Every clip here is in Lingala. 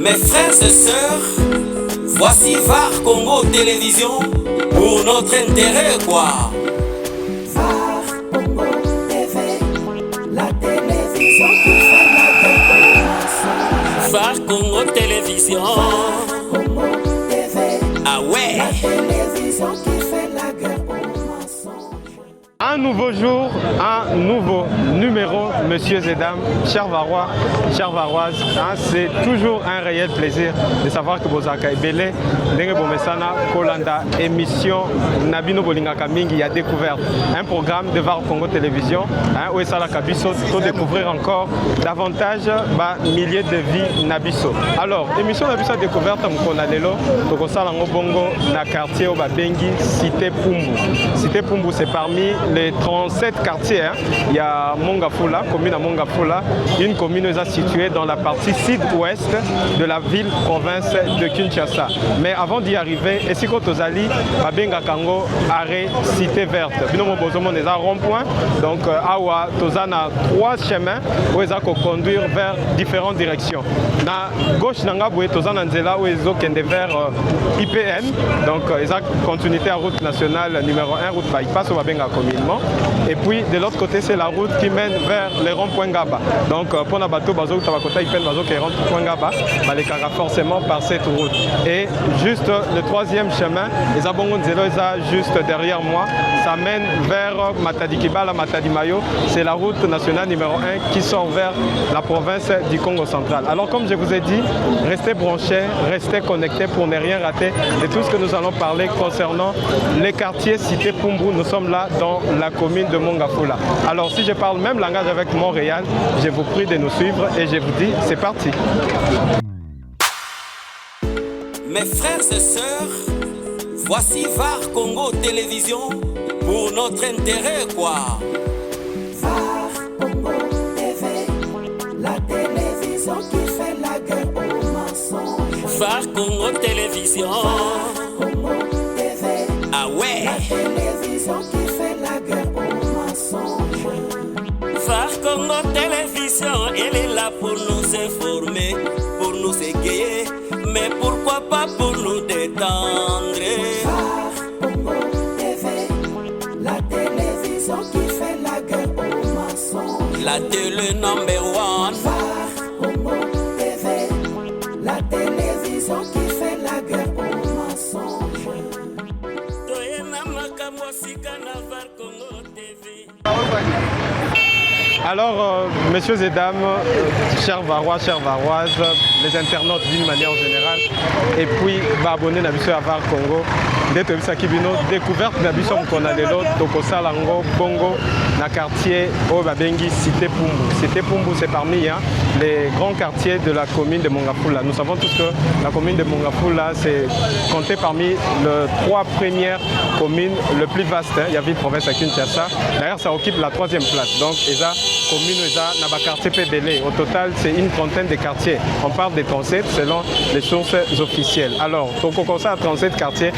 Mes frères et sœurs, voici VAR Congo Télévision pour notre intérêt quoi. VAR Congo TV, la télévision qui fait la guerre. VAR Congo Télévision. VAR Congo TV, ah ouais. la télévision qui fait la guerre aux mensonges. Un nouveau jour, un nouveau numéro, messieurs et dames, chers Varois, chères Varoises. C'est toujours un réel plaisir de savoir que vous avez belé, Ndenge Bomesana, Kolanda, émission Nabino Bolingaka Mingi, il y a découvert un programme de VAR Congo Télévision, où est la Kabiso, pour découvrir encore davantage milliers de vies Nabiso. Alors, émission Nabiso découverte, on a lelo, donc on sala bongo na quartier au Bengi, Cité Pumbu. Cité Pumbu, c'est parmi les 37 quartiers. Il y a Mongafula, commune à Mongafula, une commune située dans la partie sud-ouest de la ville-province de Kinshasa. Mais avant d'y arriver, Esiko Tozali, Babenga Kango, arrêt Cité Verte. Binomo Bozomo est à rond-point, donc Awa Tozana 3 chemins où ils ont conduire vers différentes directions. Na gauche Nangaboué, Tozana Nzela où ils ont vers IPN, donc ils ont continuité à route nationale numéro 1, route bypass au Babenga communément. Et puis de l'autre côté, c'est la route qui mène vers les ronds-points Gaba. Donc pour la bateau, Bazo Tabakota, IPN, Bazo qui rentre point Gaba, les carga forcément par cette route. Et juste le troisième chemin, les Abongo Nzelo, juste derrière moi, ça mène vers Matadi-Kibala, Matadi-Mayo. C'est la route nationale numéro 1 qui sort vers la province du Congo central. Alors comme je vous ai dit, restez branchés, restez connectés pour ne rien rater de tout ce que nous allons parler concernant les quartiers Cité Pumbu. Nous sommes là dans la commune de Mongafula. Alors si je parle même langage avec Montréal, je vous prie de nous suivre et je vous dis c'est parti. Mes frères et sœurs, voici VAR Congo Télévision pour notre intérêt quoi. VAR Congo TV, la télévision qui fait la guerre aux mensonges. VAR Congo Télévision. VAR Congo TV, ah ouais. la télévision qui fait la guerre aux mensonges. VAR Congo Télévision, elle est là pour nous informer, pour nous égayer, mais pourquoi pas pour nous détendre. VAR Congo TV, la télévision qui fait la guerre aux mensonges. La télé number one. VAR Congo TV, la télévision qui fait la guerre aux mensonges. Toyena makambo sika na VAR Congo TV. Alors, messieurs et dames, chers Varois, chères Varoises, les internautes d'une manière générale, et puis abonner à VAR Congo, découverte Nabiso Mkonalelo, Tokosalango, Bongo, na quartier au Babengi, Cité Pumbu. Cité Pumbu, c'est parmi les grands quartiers de la commune de Mongafula. Nous savons tous que la commune de Mongafula, c'est compté parmi les 3 premières communes le plus vastes. Il y a ville province à Kinshasa. D'ailleurs, ça occupe la 3e place. Donc, ESA, commune ESA, n'a pas quartier PBL. Au total, c'est une trentaine de quartiers. On parle des 37 selon les sources officielles. Alors, on a 37 quartiers.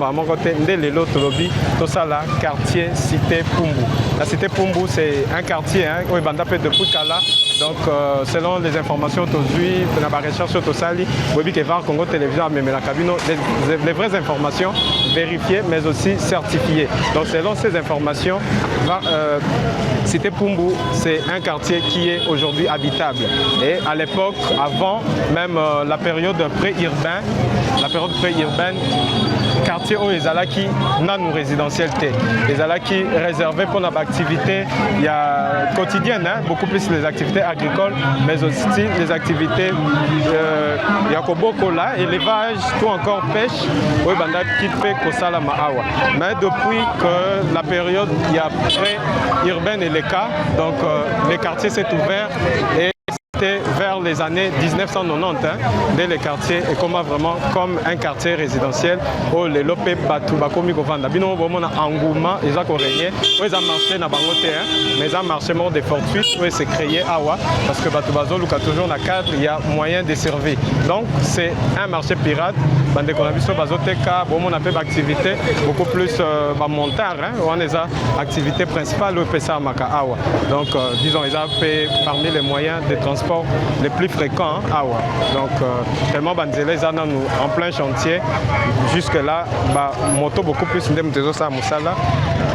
Tout ça là, quartier Cité Pumbu. La Cité Pumbu, c'est un quartier où il y a de Pukala. Donc, selon les informations aujourd'hui, la recherche sur Tosali, que VAR Congo Télévision a même la cabine, les vraies informations vérifiées mais aussi certifiées. Donc, selon ces informations, Cité Pumbu, c'est un quartier qui est aujourd'hui habitable. Et à l'époque, avant même la période pré-urbaine, quartier où les alaki non résidentiels, les alaki réservés pour notre activité quotidienne, beaucoup plus les activités agricoles, mais aussi les activités yakobokola, élevage, tout encore pêche, où banda qui fait kosala maawa. Mais depuis que la période pré-urbaine est le cas, donc les quartiers s'est ouvert et vers les années 1990, dès les quartiers et vraiment comme un quartier résidentiel où les lopé batu bakomi kovanda bino bomona engouement ils ont régné où ils ont marché na bangote mais ils ont marché mort de fortuite où c'est créé awa parce que batu bazo luka toujours na cadre il y a moyen de servir donc c'est un marché pirate bande konabiso bazoteka bomona pe activité beaucoup plus montant on les a activité principale au pesa maka awa donc disons ils ont fait parmi les moyens de transport transports les plus fréquents. Hein, donc, tellement Banzele, ils sont en plein chantier. Jusque-là, moto beaucoup plus.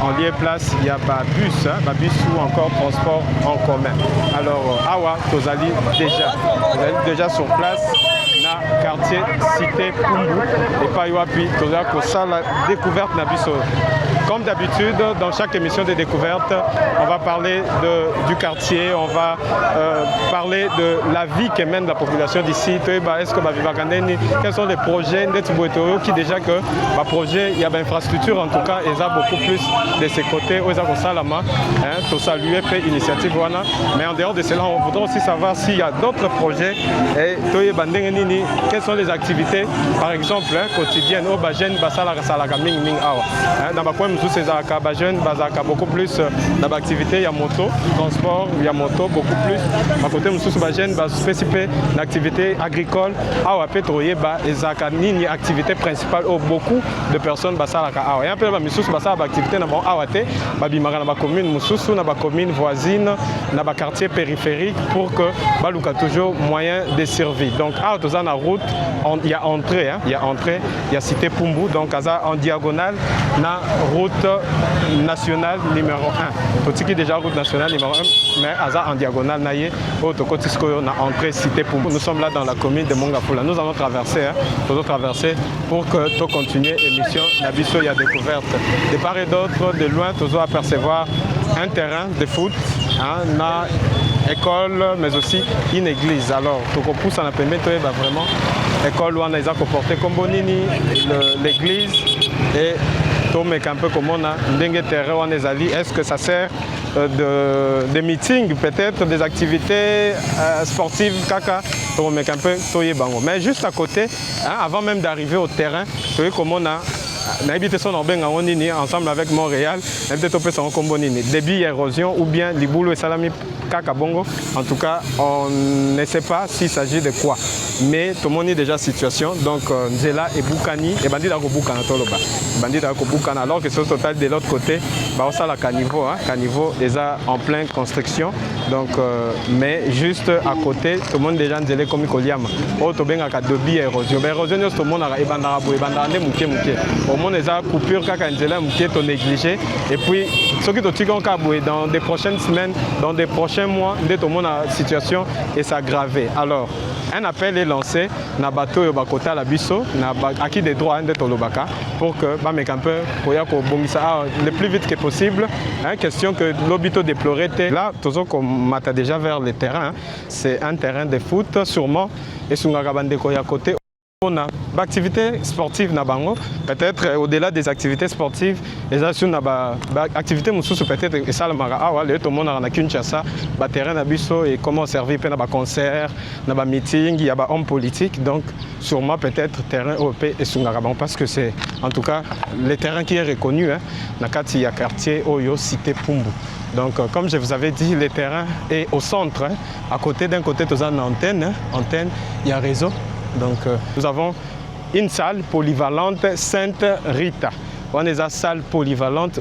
En lieu place, il y a bus ou encore transport en commun. Alors, Awa, Tozali déjà sur place. Quartier Cité Pumbu et Payuapi, la découverte Nabiso. Comme d'habitude, dans chaque émission de découverte, on va parler du quartier, on va parler de la vie que mène la population d'ici. Est-ce que quels sont les projets qui déjà que le projet, il y a une infrastructure en tout cas, et ça beaucoup plus de ces côtés, tout saluer l'initiative. Mais en dehors de cela, on voudrait aussi savoir s'il y a d'autres projets et quelles sont les activités, par exemple, quotidiennes, au Bajen, Basala, Salaka, Ming, Ming, Awa. Dans ma poème, tous ces jeunes, beaucoup plus d'activités, il y a moto, transport, il y a moto, beaucoup plus. À côté, tous Bajen, spécifié l'activité agricole, Awa, pétrolier, et activité principale, beaucoup de personnes, Basalaka, Awa. Et un peu, Missous, Basala, activité, dans Awate, Babimara, dans la commune, Moussoussou, dans la commune voisine, dans le quartier périphérique, pour que Balouka toujours moyen de survie. Donc, dans la route, il y a entrée, il y a Cité Pumbu, donc en diagonale, na route nationale numéro 1. Tout qui déjà route nationale numéro 1, mais en diagonale, na entrée Cité Pumbu. Nous sommes là dans la commune de Mongafula. Nous allons traverser, pour que tu continues l'émission Nabiso y a découverte. De part et d'autre, de loin, tu vas apercevoir un terrain de foot, na école, mais aussi une église. Alors, tu pousse en appel, vraiment, école où on a comporté comme Bonini, l'église, et tu mets un peu comme on a un terrain où est-ce que ça sert de meetings, peut-être des activités sportives, caca, tu mets un peu, mais juste à côté, avant même d'arriver au terrain, tu vois comment on a ensemble avec Montréal, débit érosion ou bien Liboulou et Salami Kakabongo. En tout cas, on ne sait pas s'il s'agit de quoi. Mais tout le monde est déjà en situation. Donc, Nzela et Boukani, et Bandit Boukana Toloba. Bandit Boukana, alors que c'est au total de l'autre côté, ça la Caniveau. Caniveau déjà en pleine construction. Donc, mais juste à côté, tout le monde déjà Nzela comme Koliama. Oh, tout le monde a débit érosion. Érosion, tout le monde a Ebandarabo, Ebandarande Mouké Mouké. Au monde des coupures quand Nzela Mouké est négligé. Et puis, ce qui est dans des prochaines semaines, dans des prochains mois, tout le monde a situation et s'aggraver. Alors, un appel est lancé na bateau et bakota la biso na acquis des droits de Tolobaka pour que le plus vite que possible. Question que l'obito déploré là, toujours comme mata déjà vers le terrain, c'est un terrain de foot sûrement et sur Ngagabande Koya côté. On a l'activité sportive na bango, peut-être au-delà des activités sportives, les activités peut-être et ça le tout le monde a Kinshasa, terrain na biso et comment servir na concert, na meeting, il y a homme politique, donc sûrement peut-être terrain européen et Sungaraban parce que c'est en tout cas le terrain qui est reconnu na kati ya quartier Oyo Cité Pumbu. Donc, comme je vous avais dit, le terrain est au centre, à côté d'un côté, tu as une antenne, il y a réseau. Donc, nous avons une salle polyvalente Sainte Rita. On a une salle polyvalente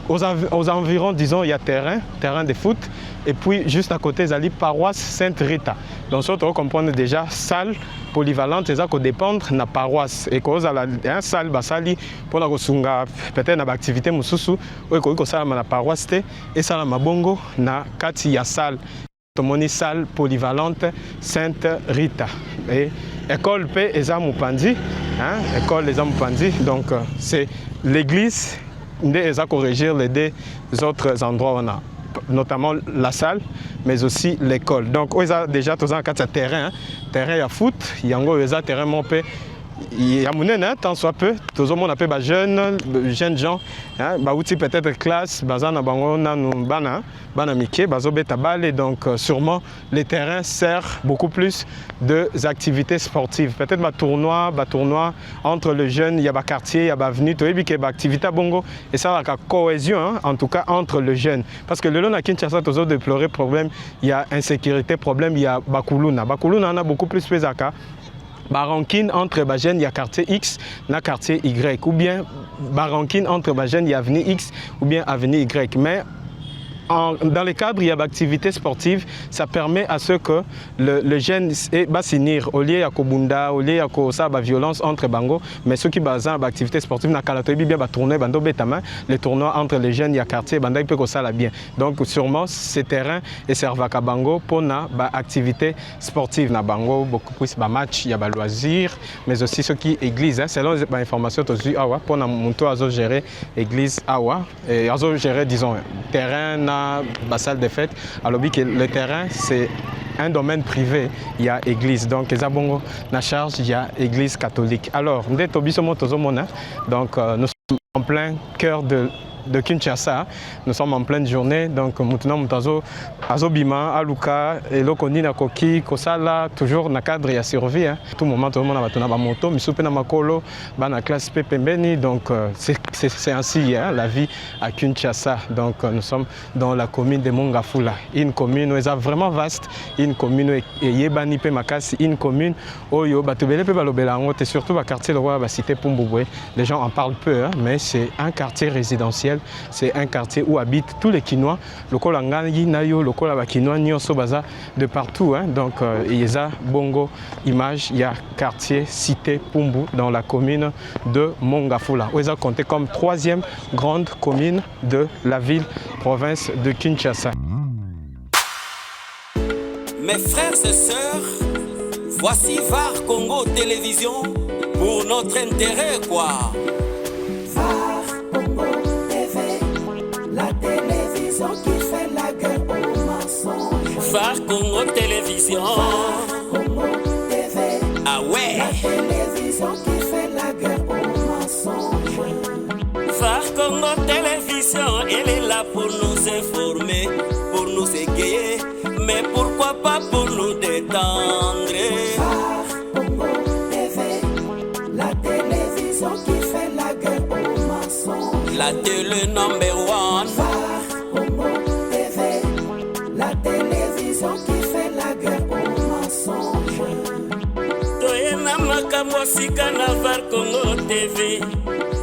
aux environs, disons, il y a terrain de foot. Et puis, juste à côté, il y a paroisse Sainte Rita. Donc, on comprend déjà salle polyvalente, c'est ça qu'on dépend de la paroisse. Et quand on a une salle, pour peut-être une activité, ou la paroisse, et ça, la bongo, na kati ya salle. Tomoni salle polyvalente Sainte Rita et école P Ezamupandi, école Ezamupandi. Donc c'est l'église qui a corrigir les deux autres endroits on a notamment la salle mais aussi l'école. Donc on a déjà tous un terrain, terrain à foot, il y a un terrain mon P. Il y a un tant soit peu, tout le monde appelle jeunes gens, peut-être classe, donc sûrement les terrains servent beaucoup plus de activités sportives. Peut-être tournoi entre les jeunes, il y a des quartiers, il y a des avenues, il y a des activités bongo et ça la cohésion en tout cas entre les jeunes. Parce que le long à Kinshasa, tous autres déplorer problème, il y a insécurité, problème, il y a Bakuluna. Bakuluna en a beaucoup plus pesaka. Barankin entre Bajen, il y a quartier X, na quartier Y, ou bien Barankin entre Bajen, il y a avenue X, ou bien avenue Y. Mais dans le cadre, il y a l'activité sportive, ça permet à ce que le jeune va s'unir au lieu de Kobunda, au lieu de violence entre Bango, mais ceux qui basent dans l'activité sportive, les tournois entre les jeunes, il y a quartier, il peut ça bien. Donc sûrement, ces terrains et servent à Bango pour l'activité sportive na Bango, beaucoup plus de matchs, il y a des loisirs, mais aussi ceux qui église, selon les informations pour gérer l'église et gérer, disons, terrain, la salle de fête. Alors que le terrain, c'est un domaine privé, il y a église. Donc, les abongos, la charge, il y a église catholique. Alors, donc, nous sommes en plein cœur de Kinshasa. Nous sommes en pleine journée, donc maintenant nous azobima aluka et lokoni na koki kosala toujours na cadre ya survie. Tout moment tout le monde a ba moto, misupe na makolo, ba na classe pembeni, donc c'est ainsi la vie à Kinshasa. Donc nous sommes dans la commune de Mongafula, une commune où est vraiment vaste, une commune yebani pe makasi, une commune oyo batubele pe balobela ngo, et surtout ba quartier le roi ba cité Pumbubwe. Les gens en parlent peu, mais c'est un quartier résidentiel. C'est un quartier où habitent tous les Kinois. Le Kolangani, Nayo, le Kolabakinois, Nyonso Baza, de partout. Donc, il y a Bongo, image, il y a quartier, cité Pumbu, dans la commune de Mongafula. Où ils ont compté comme 3e grande commune de la ville, province de Kinshasa. Mes frères et sœurs, voici VAR Congo Télévision pour notre intérêt, quoi. Qui fait la guerre aux mensonges. VAR Congo Télévision. Congo TV. Ah ouais. La télévision qui fait la guerre aux mensonges. VAR Congo Télévision, elle est là pour nous informer, pour nous égayer, mais pourquoi pas pour nous détendre. VAR Congo TV. La télévision qui fait la guerre aux mensonges. La télé number 1. Congo TV, la télévision qui fait la guerre aux mensonges. Toyena makambo sika na VAR Congo TV.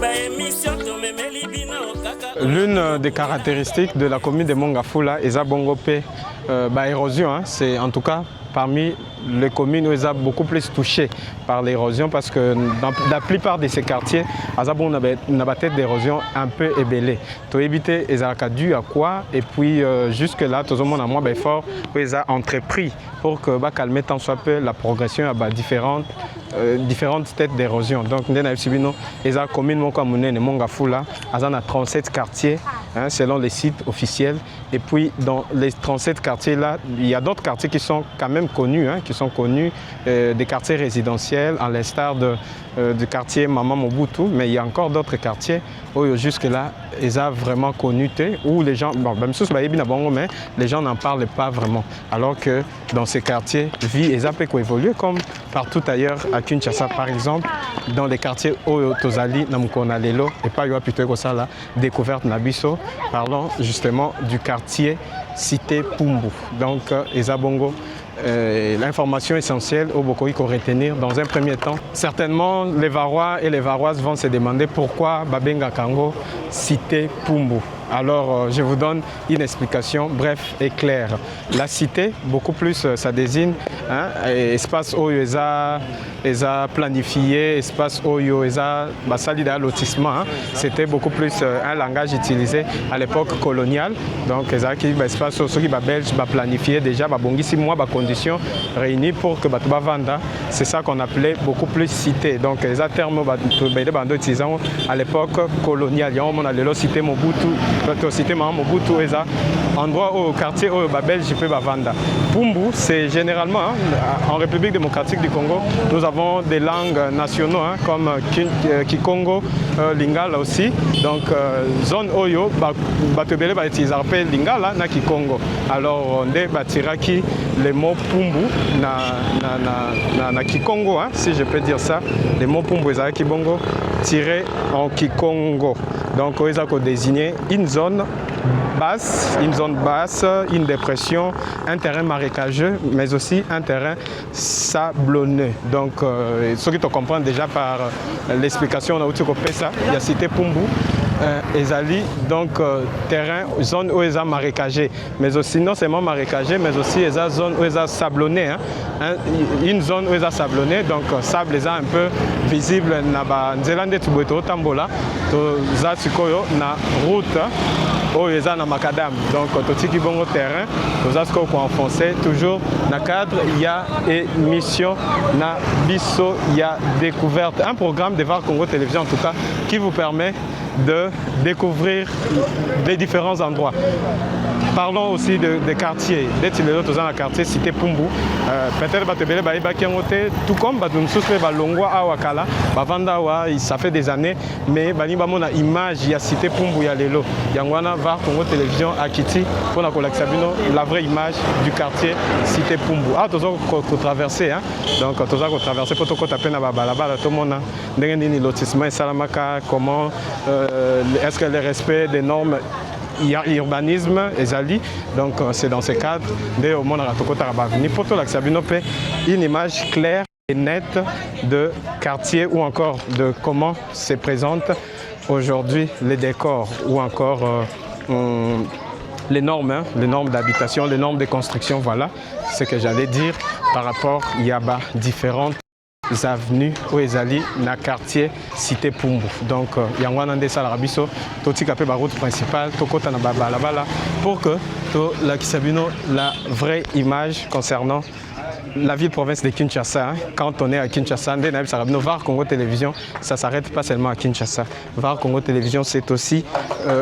Ba émission to memeli bina okaka. L'une des caractéristiques de la commune de Mongafula est Bongo P, érosion, c'est en tout cas parmi les communes où ils sont beaucoup plus touchés par l'érosion parce que dans la plupart de ces quartiers, ils ont une tête d'érosion un peu ébellée. Pour éviter, ils ont dû à quoi et puis jusque-là, tout le monde a moins fort, ils ont entrepris pour que calmer tant soit peu la progression à différentes têtes d'érosion. Donc, nous avons une commune de Mongafula, ils ont 37 quartiers selon les sites officiels. Et puis, dans les 37 quartiers-là, il y a d'autres quartiers qui sont quand même connus, des quartiers résidentiels, à l'instar du quartier Maman Mobutu, mais il y a encore d'autres quartiers où jusque-là, ils ont vraiment connu, où les gens, même si mais les gens n'en parlent pas vraiment. Alors que dans ces quartiers, vie et peut évoluer comme partout ailleurs à Kinshasa, par exemple, dans les quartiers où Tozali, Namukona Lelo, et pas plutôt que ça, la découverte Nabiso, parlons justement du quartier cité Pumbu. Donc, Ezabongo. L'information essentielle au Bokoï qu'on retenir dans un premier temps. Certainement, les Varois et les Varoises vont se demander pourquoi Babenga Kango cité Pumbu. Alors, je vous donne une explication bref et claire. La cité, beaucoup plus, ça désigne espace où ils ont planifié, espace où ils ont sali de lotissement. C'était beaucoup plus un langage utilisé à l'époque coloniale. Donc, ils ont espace où ceux qui belges planifié déjà, bongi 6 mois, conditions réunies pour que Batouba Vanda. C'est ça qu'on appelait beaucoup plus cité. Donc, les termes utilisés à l'époque coloniale. Il y a le cité Mobutu. Cité Mobutu, endroit au quartier où Belge peut vendre. Pumbu, c'est généralement en République démocratique du Congo, nous avons des langues nationales comme Kikongo, Lingala aussi. Donc zone Oyo, Batobele va utiliser Lingala na Kikongo. Alors on bâtira qui les mots Pumbu na Kikongo, si je peux dire ça, les mots Pumbu et Kibongo tirés en Kikongo. Donc ils ont désigné une zone basse, une dépression, un terrain marécageux, mais aussi un terrain sablonneux. Donc, ce que tu comprends déjà par l'explication, on a aussi ça. Il y a cité Pumbu. ezali donc terrain zone où eza marécagé, mais aussi non seulement marécagé, mais aussi eza zone où eza sablonné, hein, une zone où eza sablonné, donc sable eza un peu visible na ba nzela nde tuboye totambola toza sikoyo na route oyo eza na macadam, donc totiki bongo terrain toza sikoyo koenfoncer toujours na cadre il y a émission na biso il y a découverte, un programme de VAR Congo Télévision en tout cas qui vous permet de découvrir les différents endroits. Parlons aussi des quartiers. Dès que nous sommes dans le quartier Cité Pumbu, peut-être que tout comme Balongwa à Wakala, ça fait des années, mais on a image, il y a Cité Pumbu, il y a Lelo. Il y a VAR Congo Télévision à Kiti pour la collection, la vraie image du quartier Cité Pumbu. Ah, nous avons traversé, donc nous avons traversé pour taper dans la balabala, tout le monde a des lotissements et salamaka, comment est-ce que le respect des normes urbanisme ezali, donc c'est dans ce cadre de au monde pour une image claire et nette de quartier ou encore de comment se présentent aujourd'hui les décors ou encore les normes d'habitation, les normes de construction. Voilà ce que j'allais dire par rapport il y a différentes avenues où ezali na quartier Cité Pumbu. Donc yangwana nde sala biso totika pe ba route principale tokota na balabala pour que to la kisabino la vraie image concernant la ville-province de Kinshasa. Quand on est à Kinshasa, VAR Congo Télévision, ça ne s'arrête pas seulement à Kinshasa. VAR Congo Télévision, c'est aussi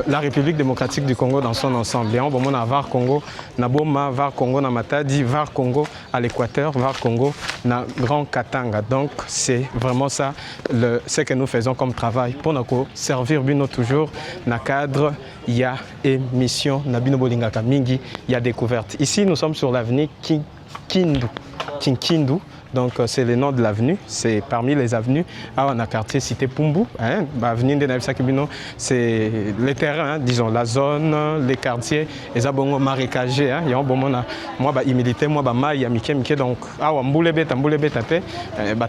la République démocratique du Congo dans son ensemble. Et on a VAR Congo, Naboma, VAR Congo, Namatadi, VAR Congo à l'Équateur, VAR Congo, na Grand Katanga. Donc c'est vraiment ça ce que nous faisons comme travail pour nous servir bino toujours dans le cadre. Il y a émission, Nabino Bolingaka Mingi, il y a découverte. Ici, nous sommes sur l'avenue Kinkindu, donc c'est le nom de l'avenue, c'est parmi les avenues. Ah, on a quartier Cité Pumbu, hein, avenue de Naïfsakibino, c'est les terrains, hein, disons la zone, les quartiers, les abonnements marécagés, hein, moi humilité, moi maï, mike, donc ah on boule bête,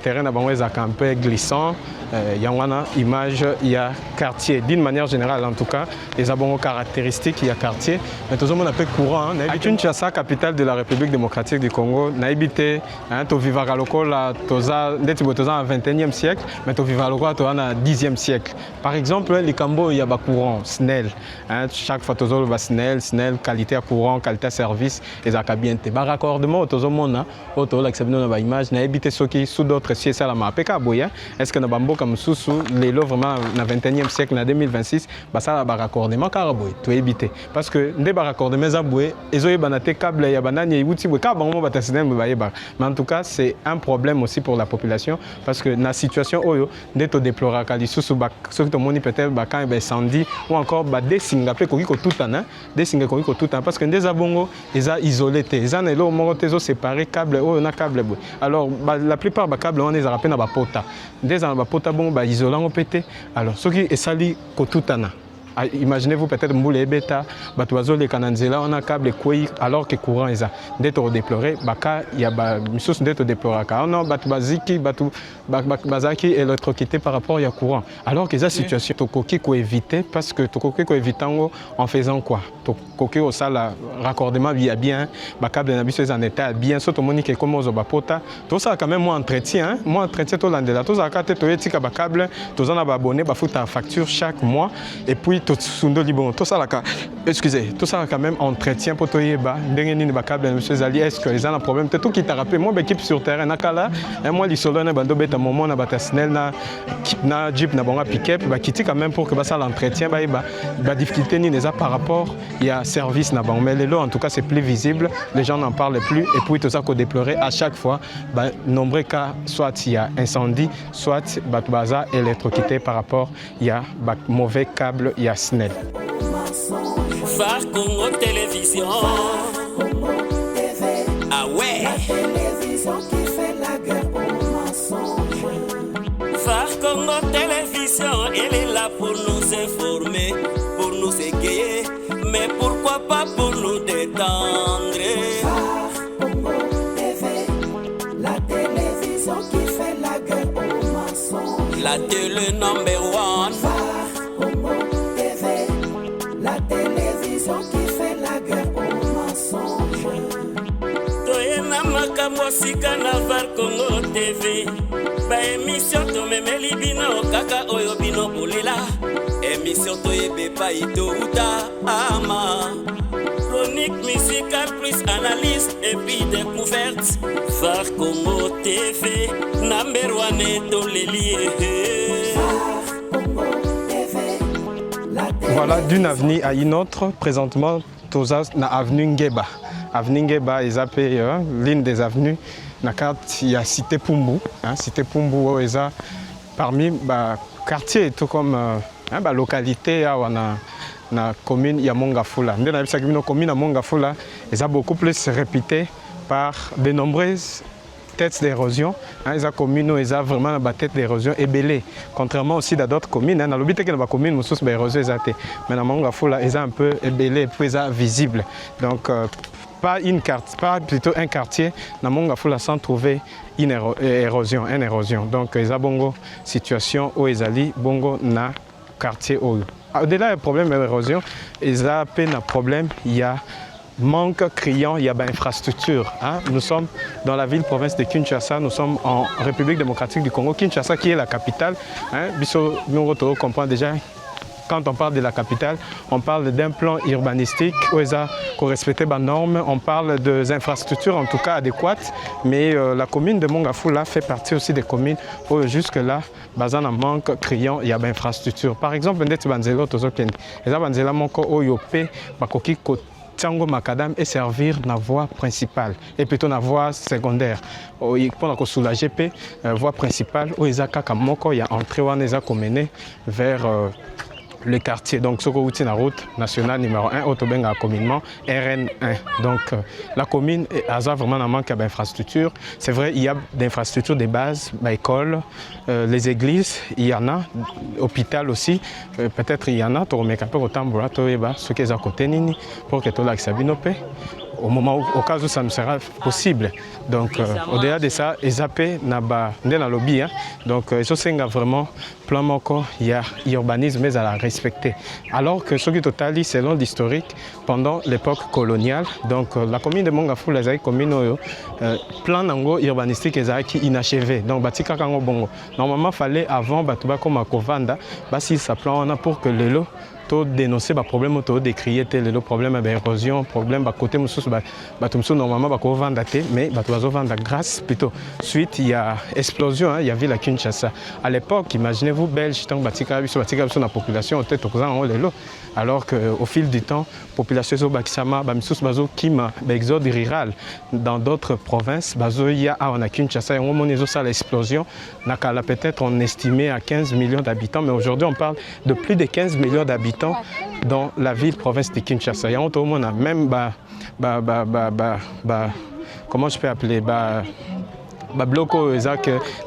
terrain d'abord est un peu glissant. Il y a une image, il y a quartier, d'une manière générale en tout cas, les abonnements caractéristiques, il y a quartier, mais tout le monde a peu courant. À Kinshasa, capitale de la République démocratique du Congo, Naïbité, tu vivras au 21e siècle, mais tu vivras au 10e siècle. Par exemple, les Cambo, il y a un courant, SNEL. Chaque fois, tu as SNEL, qualité à courant, qualité à service, et ça bien. Par raccordement, tu as une image, Naïbité, ceux qui sous d'autres sièges, ça la m'a est-ce que nous comme sous les lots vraiment dans le 21e siècle, en 2026, ça va raccordement caraboué, tu éviter. Parce que des raccordements zaboué, ils ont des câbles, il y a banane, il y a des mais en tout cas, c'est un problème aussi pour la population parce que dans la situation où des taux déplorés, ceux qui ont peut-être quand il incendie ou encore des signes après tout des signes tout parce que des abongos, ils sont isolés, ils ont séparé câbles ou un câble. Alors la plupart des câbles on les a rappelés dans la pota. Des en pota bon isolant au pété. Alors ceux qui est sali kotutana. Imaginez-vous peut-être Mboulé Beta, Batuazo les Kananzela, on a câble quoi alors que courant est là. D'être déploré, Baka, il y a une source d'être déploré. Non, Batubaziki, Bazaki électrocuté par rapport à courant. Alors que cette situation, Tokoki faut éviter parce que Tokoki faut éviter en faisant quoi? Tokoki au salle raccordement bien, câble n'abuse en état bien, surtout Monique comme aux Bapota. Tout ça quand même moi entretien tout l'andela. Tout ça quand tu es éthique à câble, tous en abonné, foutre ta facture chaque mois et puis tout ça excusez, tout ça quand même entretien pour toi monsieur Zali, est-ce que les gens ont un problème tout qui t'a rappelé moi équipe sur terrain nakala moi les soldats na bando beta moment na batasnel na jeep na bonga pick-up quitter quand même pour que ça l'entretien difficulté ni déjà par rapport il y a service na bon mais les lots en tout cas c'est plus visible, les gens n'en parlent plus et puis tout ça qu'on déplorait à chaque fois nombreux cas soit il y a incendie soit baza électrocuté par rapport il y a mauvais câble il y a SNEL. VAR Congo Télévision. Ah ouais. La télévision qui fait la guerre aux mensonges. VAR Congo Télévision, elle est là pour nous informer, pour nous égayer, mais pourquoi pas pour nous détendre. VAR Congo TV, la télévision qui fait la guerre aux mensonges. La télé number one. VAR Congo TV. makambo sika na Var Congo TV baémission tomemeli bino kaka oyo bino bolela émission toyebe pa itouta ama chronique musicale plus analyse et puis découverte Var Congo TV number one toleli Voilà, d'une avenue à une autre, présentement, toza na avenue Ngeba. Avenue Ngeba est l'une des avenues. Na carte, il y a Cité Pumbu. Cité Pumbu est parmi quartiers, tout comme localité, na commune ya Mongafula. Dans la commune ya Mongafula, est beaucoup plus réputée par de nombreuses têtes d'érosion. Ils ont commune, ils ont vraiment la tête d'érosion ébélée. Contrairement aussi à d'autres communes, dans l'obité que la commune, nous sommes érosion, mais dans Mongafula, ils ont un peu ébélé, puis visible. Donc pas une carte, pas plutôt un quartier dans Mongafula sans trouver une érosion, Donc ils ont bongo situation où ils allaient bongo na quartier où. Au-delà du problème d'érosion, ils ont un problème, il y a manque criant, il y a infrastructure. Nous sommes dans la ville-province de Kinshasa, nous sommes en République démocratique du Congo. Kinshasa qui est la capitale, nous comprenons déjà, quand on parle de la capitale, on parle d'un plan urbanistique où il faut respecter les normes, on parle des infrastructures en tout cas adéquates, mais la commune de Mongafula fait partie aussi des communes où jusque-là, il y a un manque criant, il y a des infrastructures. Par exemple, il y a des banzela moko oyope bakoki Tsango Makadam et servir la voie principale et plutôt la voie secondaire. Pour soulager la voie principale, où il y a entré vers le quartier. Donc, ce que la route nationale numéro 1, Autobenga communément RN1. Donc, la commune a vraiment un manque d'infrastructures. C'est vrai, il y a des infrastructures de base, écoles, les églises, il y en a, hôpital aussi. Peut-être il y en a, ce qui est à côté, pour que tout l'accès au moment où, au cas où ça ne sera possible. Donc, au-delà de ça, EZAP n'a pas de lobby. Donc, c'est vraiment plan moko, il y a urbanisme mais à la respecter. Alors que ce qui est total, selon l'historique, pendant l'époque coloniale, donc la commune de Mongafula, la commune plan urbanistique est inachevé. Donc, batika kango bongo. Normalement, il fallait avant batuba comme à Kovanda, si ça plan pour que le lot dénoncer les problèmes, décrier le problème d'érosion, problème de côté normalement vendre mais vendre grâce plutôt. Suite il y a explosion, il y avait la Kinshasa. À l'époque, imaginez-vous Belge tant batika la population peut-être alors qu'au fil du temps, population Bakisama, Bamsus Bazo Kima, exode rural dans d'autres provinces, Bazo il y a à Kinshasa, et on a ça l'explosion. Peut-être on estimait à 15 millions d'habitants, mais aujourd'hui on parle de plus de 15 millions d'habitants dans la ville-province de Kinshasa. Il y a tout le monde, même comment je peux appeler bloco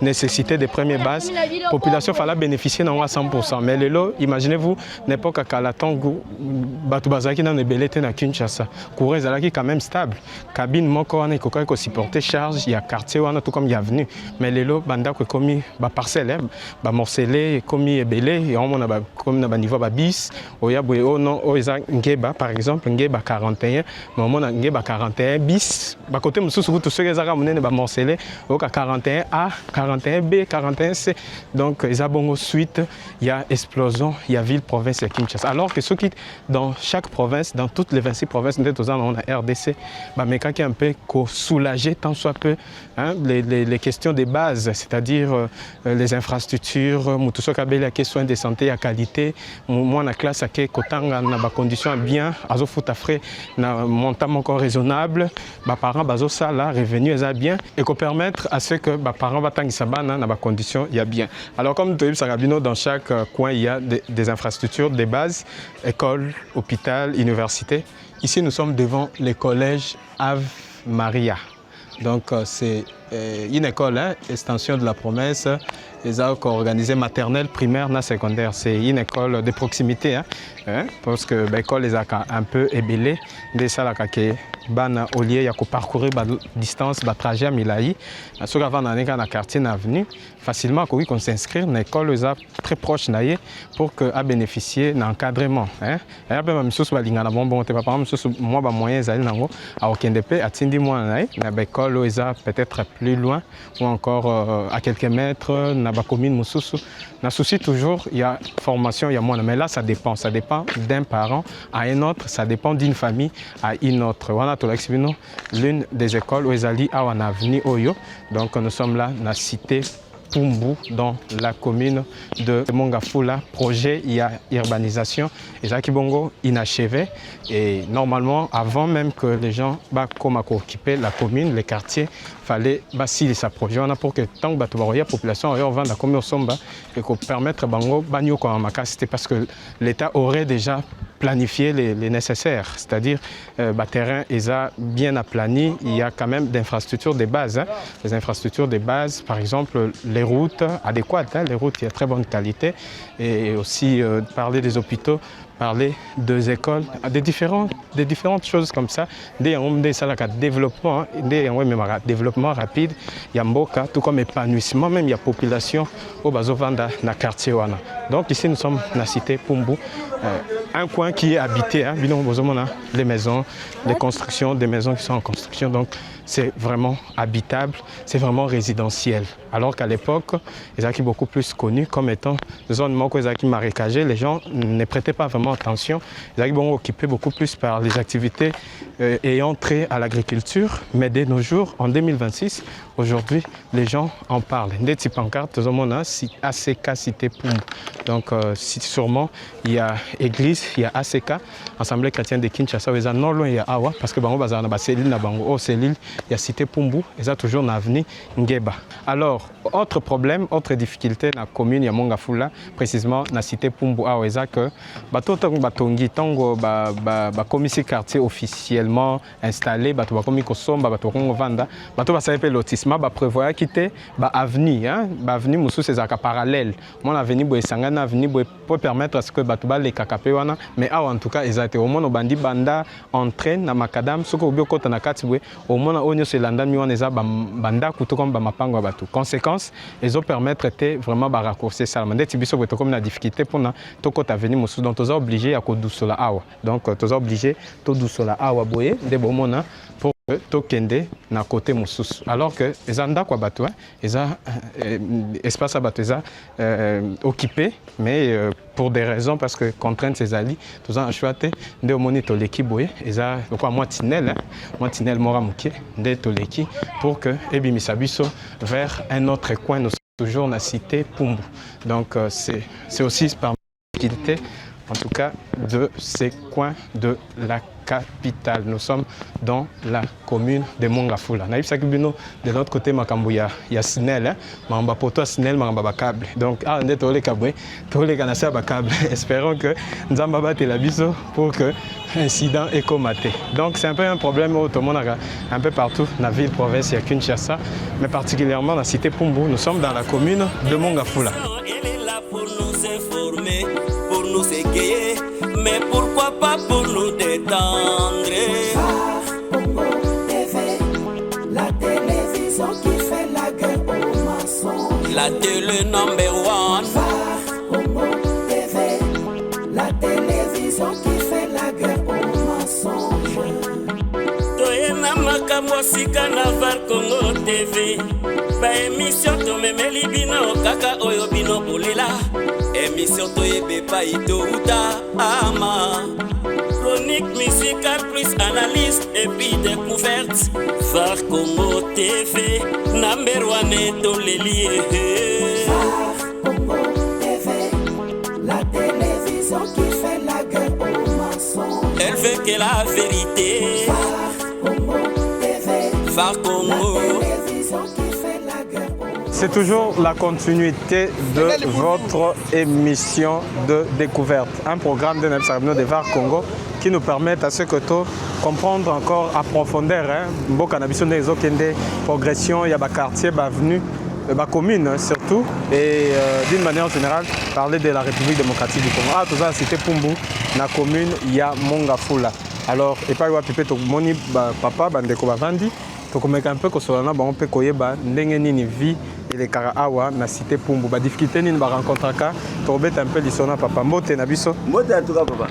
nécessité des premières bases, la population fallait bénéficier à 100%. Mais le lot, imaginez-vous, n'importe quel Kalatongo, Batubazaki dans les bellettes à Kinshasa. Courant est quand même stable. Cabine, moko, on est supporter charge, il y a quartier, on a tout comme il y a venu. Mais le lot, banda que commis, parcelle, morcelé, commis belé, et on a comme un niveau bis, oya boué, non, oya ngeba, par exemple, ngeba 41, mais on a ngeba 41 bis, côté moussou, tout ce que ça a mené, morcelé. 41A, 41B, 41C. Donc, il y a bon suite, il y a explosion, il y a ville, province, il y a Kinshasa. Alors que ceux qui, dans chaque province, dans toutes les 26 provinces, on a RDC, mais quand il y a un peu soulager tant soit peu les questions de base, c'est-à-dire les infrastructures, tout ce qui a les soins de santé à qualité, moi, la classe, qui est dans conditions bien, à foutre frais, un montant encore raisonnable, parents, ça, là, revenu, bien, et qu'on permettre à ce que les parents dans des conditions il y a bien. Alors comme tu dis, dans chaque coin il y a des infrastructures, des bases, écoles, hôpital, université. Ici nous sommes devant le collège Ave Maria. Donc c'est une école, extension de la promesse. Ils ont organisé maternelle, primaire, secondaire. C'est une école de proximité, parce que l'école est un peu ébélée. Des salles bana au lieu ya ko parcourir ba distance ba trajet milai so avant na na quartier na avenue facilement qu'on s'inscrire dans l'école très proche naie pour que à bénéficier d'un encadrement hein et après même sous balinga na bon te papa même sous moi ba moyens aller nango à OKNDP atindi moi naie na ba école peut-être plus loin ou encore à quelques mètres na ba commune mususu na souci toujours il y a formation il y a moins mais là ça dépend d'un parent à un autre ça dépend d'une famille à une autre on a tout l'expliqué l'une des écoles où ezali à en avenue Oyo donc nous sommes là na cité Pumbu dans la commune de Mongafula. Projet, il y a urbanisation et Jacques Bongo inachevé et normalement avant même que les gens comme à occuper la commune, les quartiers, fallait s'il sa projet on a pour que tant que la population aurait vendre la commune au somba et qu'on permettre bango bagno comme ma c'était parce que l'État aurait déjà planifié les nécessaires, c'est-à-dire terrain est bien aplani, il y a quand même d'infrastructures de base, hein. Les infrastructures de base, par exemple les routes adéquates, hein. Les routes il y a très bonne qualité et aussi parler des hôpitaux, parler des écoles, des différentes choses comme ça, des développement, développement rapide, il y a mboka, tout comme épanouissement, même il y a population au Bazovanda na quartier wana. Donc ici nous sommes dans la cité Pumbu, un coin qui est habité, hein, les maisons, les constructions, des maisons qui sont en construction, donc c'est vraiment habitable, c'est vraiment résidentiel. Alors qu'à l'époque, les acquis beaucoup plus connus comme étant zone marécagée, les gens ne prêtaient pas vraiment attention. Les acquis sont occupés beaucoup plus par les activités ayant trait à l'agriculture, mais dès nos jours, en 2026, aujourd'hui, les gens en parlent. Des types pancartes, ACK Cité Pumbu. Donc sûrement, il y a église, il y a ACK, Assemblée chrétienne de Kinshasa, il y a non loin, il y a Awa, parce que Bango Bazar, il y a Cité Pumbu, il y a toujours Navni Ngeba. Alors, autre problème, autre difficulté dans la commune, il y a Mongafula, précisément dans la Cité Pumbu, il y a que Batongi, Tango, commissaire quartier officiellement installé, Batobakomi Kosomba, Batokongo Vanda, Bato Basape lotissement, prévoit quitter avenue, avenue Moussou, c'est parallèle. Mon avenue, Sangana avenue, pour permettre à ce que Batouba les Kakapewana, mais en tout cas, ils ont été au moins au bandi banda entraîne na Makadam, ce que vous avez na Katibwe, au moins au c'est l'anda mi on les a banda couteau comme Bamapango Batou. Conséquence, ils ont permettre de vraiment raccourcir ça. Mais des biso comme la difficulté pour na toko ta venir Moussou, donc ils ont obligé à Kodousola Awa. Donc ils ont obligé to Dousola Awa boye de bomona pour tokende na côté Moussous. Alors que les anda quoi bateau, ils ont espace à bateau occupé, mais pour des raisons parce que contrainte ces alliés, tous ont choisi de moniter l'équipe boye, ils ont quoi moi tinel mora muké de toleki pour que ebimisabiso vers un autre coin nous toujours na cité Pumbu. Donc c'est aussi par utilité en tout cas de ces coins de la capitale. Nous sommes dans la commune de Mongafula. Naïf Sakibino, de l'autre côté, Makambouya, il y a Snell, Mamba Poto Snell, Mamba câble. Donc, on est tous les câbles, tous les canasses à câble. Espérons que nous allons battre la biseau pour que l'incident est comaté. Donc, c'est un peu un problème au monde, un peu partout dans la ville, province, il y a Kinshasa, mais particulièrement dans la cité Pumbu. Nous sommes dans la commune de Mongafula. Nous égayer, mais pourquoi pas pour nous détendre. Congo TV, la télévision qui fait la guerre aux mensonges. La télé number one. Congo TV, la télévision qui fait la guerre aux mensonges. Toyena makambo sika na Var Congo TV. Ba émission to memeli bino kaka oyo bino bolela. Émission Toyebe Païto Uta Ama. Chronique musicale plus analyse et puis découverte. Var Congo TV, number one et Tolelier. Congo TV, la télévision qui fait la guerre aux mensonges. Elle veut que la vérité. Congo TV, Var Congo. la télévision qui fait la guerre aux mensonges. C'est toujours la continuité de votre émission de découverte. Un programme de Nepsarabino de Var Congo qui nous permet à ce que tu comprendre encore à profondeur. Beaucoup de progression, il y a des quartiers, des avenues, des communes surtout. Et d'une manière générale, parler de la République démocratique du Congo. Ah, tout ça, c'était Pumbu, la commune, il y a Mongafula. Alors, et pas wapi pe to moni papa bandeko bavandi, to komeka un peu ko solana ba on peut koyeba ndenge nini vie et les kara awa na cité Pumbu ba difficulté nini ba rencontre ka to bet un peu lisona papa mbote na biso. Mbote en tout cas papa.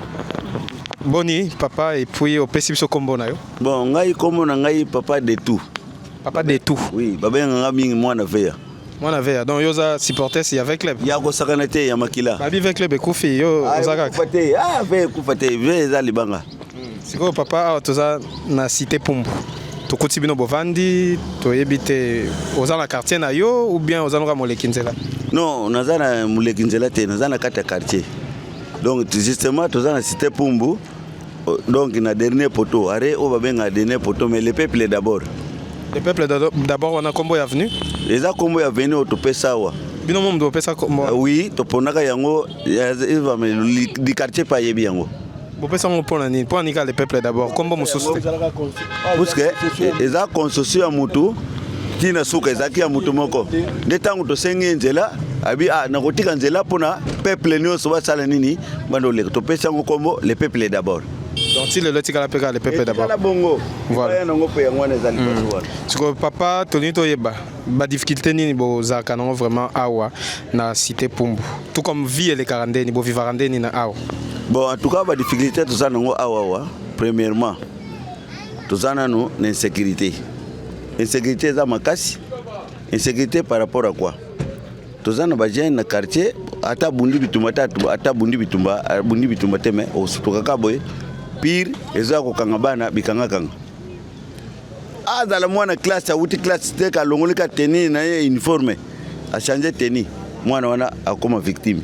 Boni papa et puis au pesi biso kombo na yo. Bon, ngai kombo na ngai papa de tout. Papa de tout. Oui, baba nga mingi mwana veya. Mwana veya. Donc yoza supporter si avec club. Ya ko sakana te ya makila. Ba bi avec club ekufi yo ozaka. Kufate, ve kufate, ve za libanga. Siko papa awa toza na cité Pumbu. Tokoti bino bovandi, toyebi te oza na quartier na yo ou bien oza noka moleki nzela? Non, naza na moleki nzela te, naza na kati ya quartier. Donc justement toza na cité Pumbu. Donc na dernier poteau, arrêt au babenga dernier poteau, mais le peuple d'abord. Le peuple d'abord on a combo ya venu. Les a combo ya venu au topé sawa. Bino mom do pesa combo. Oui, toponaka yango va me di quartier pa yebi yango. Bo pesa ngo pona ni, pona nika le peuple d'abord. Combo mususu. Parce que les a construit à mutu tina suka ezaki ya mutu moko. De tango to sengi nzela abi na kotika nzela pona peuple nyonso basala nini bando le to pesa ngo kombo le peuple d'abord. Donc si le lotika la peka le peuple d'abord. Voilà. Siko papa toni to yeba ba difficulté nini bo zaka non vraiment awa na cité Pumbu. Tout comme vie et les quarantaine bo vivarandeni na awa. Bon en tout cas ba difficulté to sana ngo awa premièrement to sana no l'insécurité. Insécurité za makasi. Insécurité par rapport à quoi? To sana ba jeune na quartier ata bundi bitumba bundi bitumba teme o sutoka kaboy pire ezo ko kanga bana bikanga kanga. Azala mwana classe a wuti classe te ka longolika tenue na uniforme a changer tenue mwana wana akoma victime.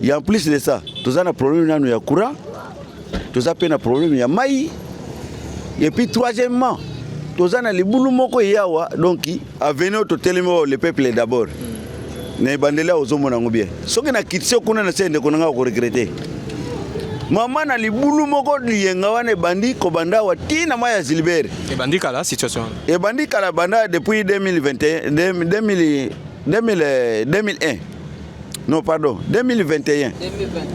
Et en plus de ça, tous un problème nanu ya courant, tous a un problème ya mai. Et puis troisièmement, tous un les boulou moko yawa donc a venu au telemo le peuple d'abord. Ne bandela aux hommes na bien. So que na kitse kuna na sende kuna ko regretter. Mama na libulu moko liyenga wane bandi ko banda wa tina maya zilibere. Et bandi kala situation. Et bandi kala banda depuis 2021 2001. Non pardon, 2021.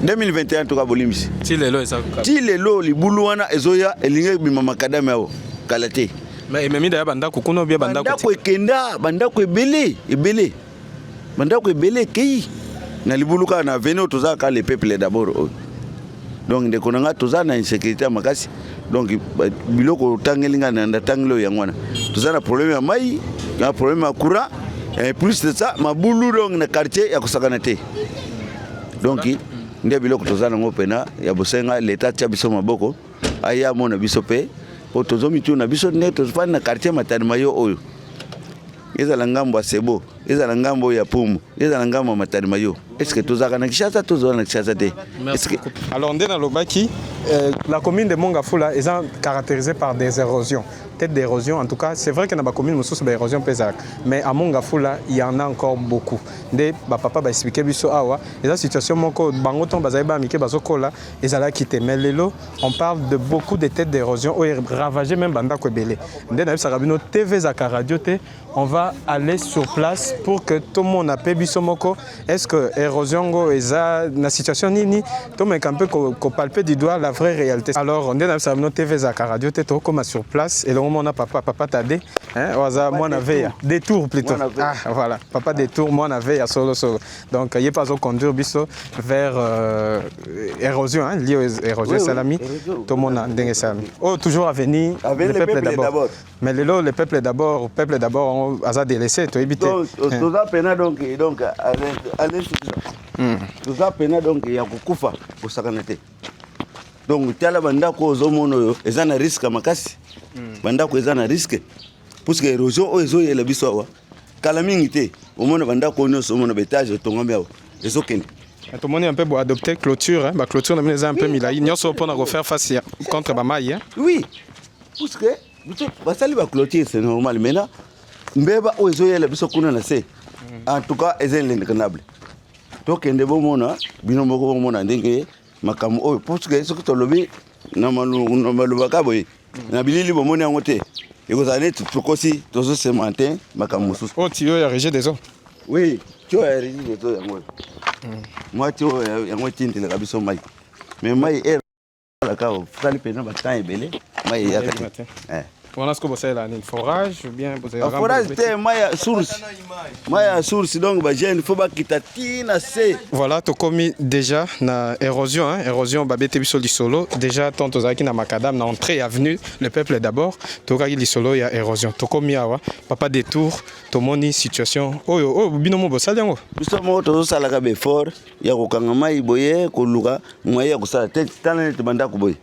2021 to ka bolimisi. Ti lelo esa. Ti lelo libulu wana ezoya elinge bima makadame ao kalate. Mais memi da banda ko kuno bia banda ko. Banda ko ekenda, banda ko ebele. Banda ko ebele kei. Na libulu ka na veno toza ka le peuple d'abord. Donc de konanga toza na insécurité makasi. Donc biloko tangelinga na tangelo yangwana. Toza na problème ya mai, na problème ya courant. Et plus de ça, ma boulou dans le quartier ya kusakanate. Donc ndia biloko tozana ngopena ya bosenga l'état tia biso maboko aya mona biso pe po tozomi tu na biso ne tozfana na quartier matani mayo oyo. Ezala ngambo sebo, ezala ngambo ya Pumbu, ezala ngambo matani mayo. Est-ce que tozaka na Kishasa tozona na Kishasa te? Est-ce que alors ndena lobaki la commune de Mongafula est caractérisée par des érosions. Peut-être d'érosion, en tout cas, c'est vrai qu'il y a des communes qui ont des érosions pesables. Mais à Mongafula, il y en a encore beaucoup. Des papa va expliquer awa. Et la situation, bangoton bazaïba mike bazokola, ils allaient quitter. Mais lelo, on parle de beaucoup de têtes d'érosion, ou ravagé même banda kwebele. Ndena sarabino TV Zaka Radio te, on va aller sur place pour que tout le monde appelle bisomoko. Est-ce que érosion go eza na situation nini? Tout le monde un peu qu'on palpe du doigt la vraie réalité. Alors, ndena sarabino TV Zaka Radio te, to comme sur place et on a papa Tadé, hein, moi n'avais des tours plutôt. Ah voilà, papa des tours, moi n'avais à solo. Donc il n'y a pas au conduire biso vers érosion, hein, lié aux érosions salami. Tout le monde a des salami. Oh toujours à venir le peuple d'abord. Mais le peuple d'abord, on a délaissé, tu éviter. Tout ça pena donc allez tout ça pena donc il y a kufa pour sakanate. Donc tala banda ko zomono eza na risque makasi. Banda ko eza na risque parce que érosion o ezo yela biso wa kala mingi te omona banda ko no somona betage tongombe awa ezo kende. Tout le monde est un peu pour adopter clôture, hein. Clôture on a un peu mis là. Il y a pour refaire face contre Bamaï. Hein. Oui. Parce que basali ba clôture c'est normal mais là mbeba o ezo yela biso kuna na se. En tout cas ezo l'indéconnable. Donc ende bo mona binombo ko mona ndenge makamu oyo parce que ce que tu lobi na maluba ka boy na bilili bomoni yango te ekozane tukosi tozo ce matin makamu susu oh tu as régé des eaux oui tu as régé des eaux yango moi tu yango tindela kabiso mai mais mai fali pena batan ebele mai yakati On a ce que vous avez là, forage ou bien vous avez forage te maya source donc ba jeune faut ba kitatina c'est voilà to komi déjà na érosion érosion babete biso lisolo déjà tant tozaki na makadam na entrée avenue le peuple d'abord to kaki lisolo ya érosion to komi awa papa détour to moni situation oyo bino mo bosali yango biso mo to sala ka be fort ya ko kanga mai boye ko luka moye ko sala te tana te bandako boye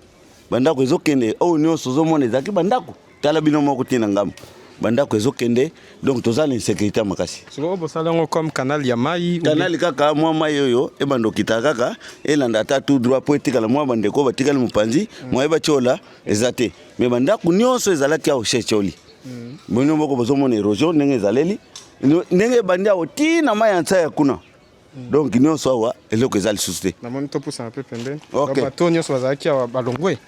bandako ezokende o nyonso zomona ezaki bandako tala bino moko tina ngam bandako ezokende donc tozala insécurité makasi siko bosala yango comme canal ya mai canal kaka mwa mai oyo e bando kita kaka elanda ata tout droit po etikala mwa bandeko batikala mupanzi mwa eba chola ezate mais bandako nyonso ezalaki au checholi bino moko bozomona érosion ndenge ezaleli ndenge bandia otina mai antsa ya kuna donc nyonso awa eloko ezali susute na moni to pousa un peu pembeni okay. bato nyonso bazalaki awa balongwe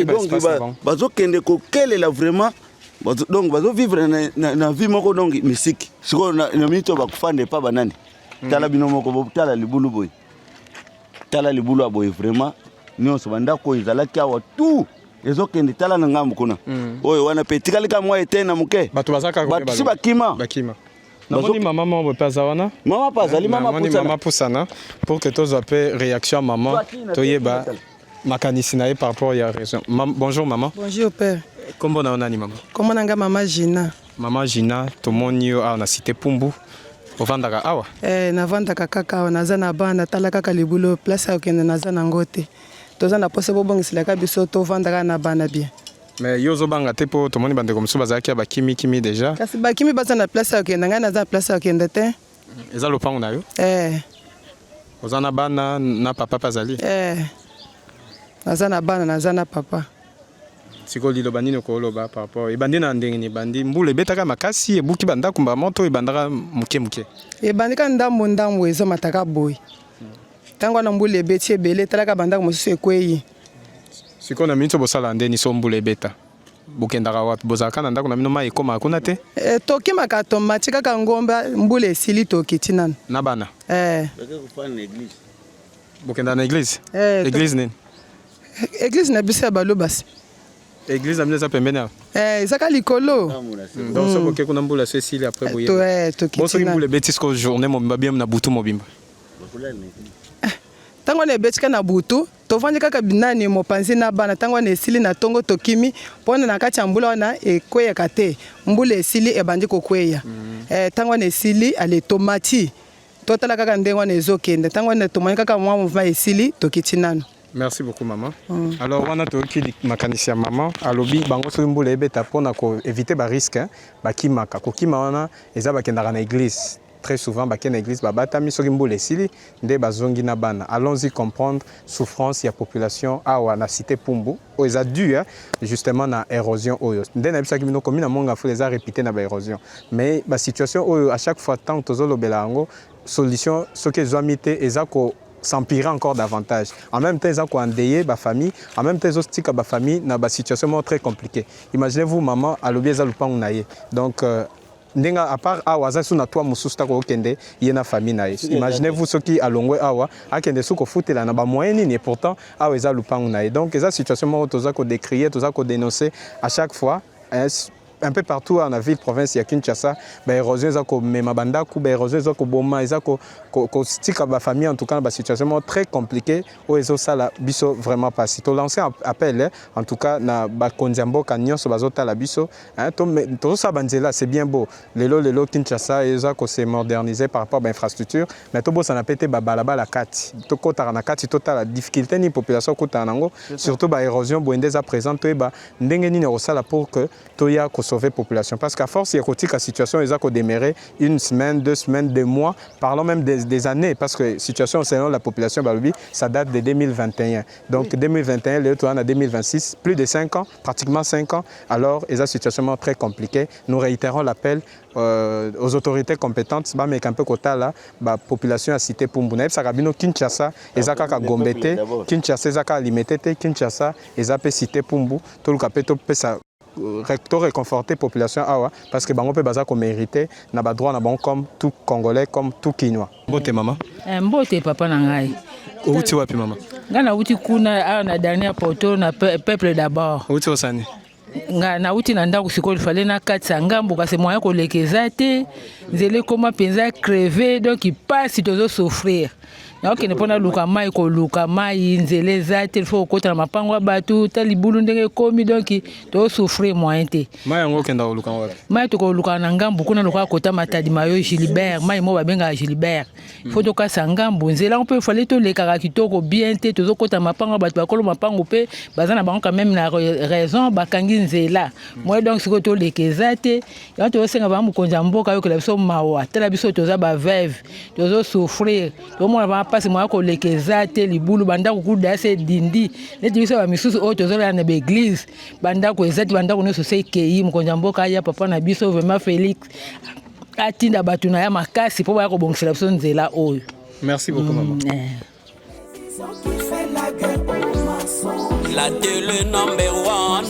donc bazokende kokelela vraiment donc bazovivre na vie moko donc mystique siko na mito bakufande pa banani tala bino moko tala libulu boy tala libulu aboy vraiment nyonso bandako ezalaki awa tout ezokende tala na ngambo kuna oyo wana petikali ka mwa etena muke bato bazaka bato si bakima namoni maman mo paza wana maman paza li maman poussana pour que tous appellent réaction maman toyeba makanisi na par rapport à raison bonjour maman bonjour père comment on a ni maman comment nanga maman Gina tomoni yo na cité Pumbu ovandaka awa na vandaka kaka naza na bana tala kaka libulo place ya okende naza na ngote toza na pose bobongiselaka biso tovandaka na bana bien mais yozo banga te po tomoni bande comme ça bazaki ba kimi déjà kasi ba kimi baza na place ya okende nga naza na place ya okende te eza lopango na yo ozana bana na papa pazali naza na bana naza na papa siko liloba nini okoloba par rapport ebandi na ndenge ni bandi mbula ebetaka makasi ebuki bandako mba moto ebandaka muke ebandika ndambo ezomataka boye ntango wana mbula ebeti ebele talaka bandako mosusu ekweyi siko na minito bosala ndeni so mbula ebeta bokendaka wapi bozalaka na ndako na bino mai ekómaka kuna te tokimaka tomati kaka ngomba mbula esili tokiti nanu na bana bokenda na église église nini église na biso ya balobasi église na bino eza pembeni awa ezaka likolo donc so boke kuna mbula so esili après boye bosoki mbula ebeti siko journée mobimba bien na butu mobimba ntango wana ebetika na butu tovandi kaka binani mopanzi na bana ntango wana esili na ntongo tokimi mpona na kati ya mbula wana ekweyaka te mbula esili ebandi kokweya ntango wana esili ale tomati totala kaka ndenge wana ezokende ntango wana tomoni kaka mwa mouvement esili tokiti nanu. Merci beaucoup maman. Alors on a toki makanisi ya maman alobi bango so mbula ebeta pona ko éviter ba risque bakimaka kokima wana eza bakendaka na église. Très souvent, dans l'église, allons-y comprendre souffrance de la population à la cité Pumbu. Ils ont dû justement dans l'érosion. Mais la situation, à chaque fois, tant que nous solution, ce qu'ils ont mis, ils ont s'empirer encore davantage. En même temps, ils ont endeuillé la famille. En même temps, ils ont la famille dans une situation très compliquée. Imaginez-vous, maman, à l'objet donc, Ndenga à part awa zasu na toi mususta ko kende yena famille na yesu. Imaginez-vous ce qui alongwe awa akende suko futela na ba moyen ni pourtant awa eza lupangu na. Donc eza situation mo toza ko décrier, toza ko dénoncer à chaque fois un peu partout en la ville province ya Kinshasa, ba érosion za ko mema bandaku, ba érosion za ko boma, za ko stika ba famille en tout cas ba situation très compliquée o ezo sala biso vraiment pas. Si to lancer appel en tout cas na ba konzambo kanyon so bazota la biso, to ça banzela c'est bien beau. Lelo Kinshasa eza ko se moderniser par rapport à infrastructure, mais to bo ça na pété ba balaba la kati. To kota na kati total la difficulté ni population kota nango, surtout ba érosion boendeza présente to ba ndenge ni na sala pour que toya ko sauver population parce qu'à force il y a la situation ils ont démarré une semaine, 2 semaines, 2 mois, parlons même des années parce que la situation selon la population ça date de 2021. Donc 2021 le tour en 2026, plus de 5 ans, pratiquement 5 ans. Alors ils ont une situation très compliquée. Nous réitérons l'appel aux autorités compétentes ba mais un peu quota là ba population à cité Pumbu na Sakabino Kinshasa ezaka ka gombete Kinshasa ezaka limité Kinshasa ezapé cité Pumbu tout le capeto pesa recto réconforter population awa parce que bango pe baza ko mériter na ba droit na bon comme tout congolais comme tout quinois. Mbote maman. Mbote papa na ngai. Outi wapi maman? Nga uti kuna na dernière poto na peuple d'abord. Uti osani. Nga na uti na ndako sikoyo fallait na katsa ngambo kasi moyen ko lekeza te. Nzele koma penza crever donc il passe tozo souffrir. Ok, ne pona luka mai ko luka mai nzele za te faut kota na mapango batu ta libulu ndenge komi donc to souffrir moyen te. Mai ngo kenda luka wapi? Mai to ko luka na ngambo kuna luka kota matadi mayo Gilbert, mai mo babenga Gilbert. Faut to ka sangambo nzela on peut fallait to lekaka kitoko bien te to kota mapango batu bakolo mapango pe bazana bango quand même na raison bakangi nzela. Moi donc siko to lekeza te ya to senga ba mukonza mboka yo kela biso mawa tela biso to za ba veuve to souffrir to mo ba parce moi ko lekeza te libulu banda ko kuda se dindi neti biso ba misusu o to zola na l'église banda ko ezati banda ko no so se kei mukonza mboka ya papa na biso vraiment Félix atinda batu na ya makasi po ba ko bongsela biso nzela oyo. Merci beaucoup maman. La télé number 1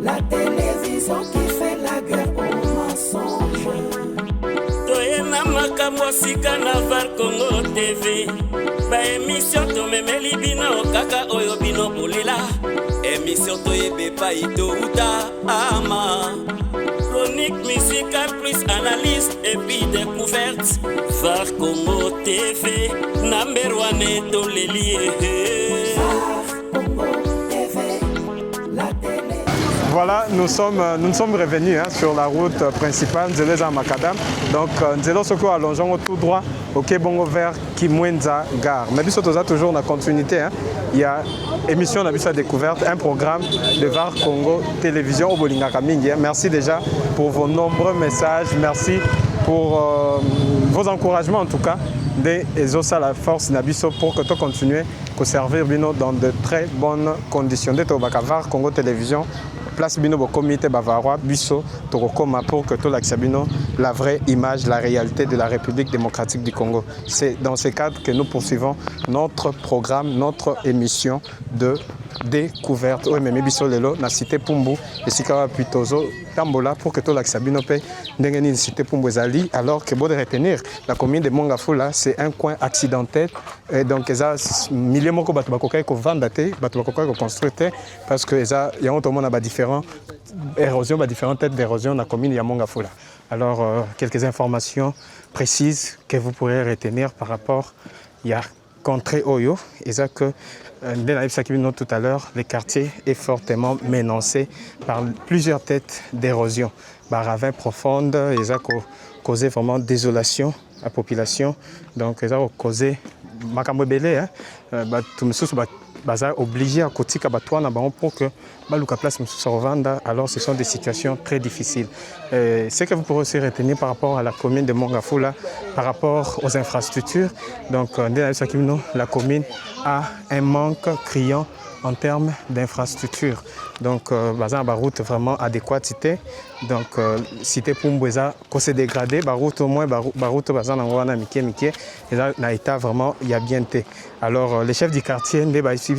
La télévision qui fait la guerre au mensonge. Toyena makambo sika na Var Congo TV. Ba émission to memeli bino kaka oyo bino bolela. Émission to yebe pa ito uta ama. Chronique musicale plus analyse et puis découverte. Var Congo TV number 1 to lelie. Voilà, nous sommes revenus sur la route principale Nzeleza Makadam. Donc, Nzelo Soko allongeons tout droit au Kebongo vers Kimwenza Gare. Mais biso toza toujours dans la continuité. Il y a émission Nabisa Découverte, un programme de Var Congo Télévision au Bolinga Kamingi. Merci déjà pour vos nombreux messages. Merci pour vos encouragements en tout cas. Des Ezosa la force Nabiso pour que tu continues à servir Bino dans de très bonnes conditions. De Var Congo Télévision. Place Bino au comité bavarois, Bisso, Torokoma, pour que tout l'Axabino, la vraie image, la réalité de la République démocratique du Congo. C'est dans ce cadre que nous poursuivons notre programme, notre émission de découverte. Oui, mais Bisso Lelo, la cité Pumbu, et Sikawa Pitozo, Tambola, pour que tout l'Axabino paye Ndengeni, cité Pumbu Zali, alors que bon de retenir, la commune de Mongafula, c'est un coin accidentel, et donc il y a milliers de gens qui vendent, qui construisent, parce qu'il y a différentes érosions, différentes têtes d'érosion dans la commune de Mongafula. Alors, quelques informations précises que vous pourrez retenir par rapport à Contrée Oyo. Et ça que, tout à l'heure, le quartier est fortement menacé par plusieurs têtes d'érosion. Ravins profondes, et ça causé vraiment désolation à la population. Donc, ça a causé makambo belé, baza obligé à kotika batwana pour que baluka place msusa revanda. Alors ce sont des situations très difficiles. Ce que vous pourrez aussi retenir par rapport à la commune de Mongafula, par rapport aux infrastructures, donc la commune a un manque criant en termes d'infrastructures. Donc, baza ba route vraiment adéquatité. Donc, cité Pumbweza, qu'on s'est dégradé, ba route au moins, ba route baza n'angwana mike, et là, na état vraiment, il y a bien été. Alors, les chefs du quartier, ne ba ici,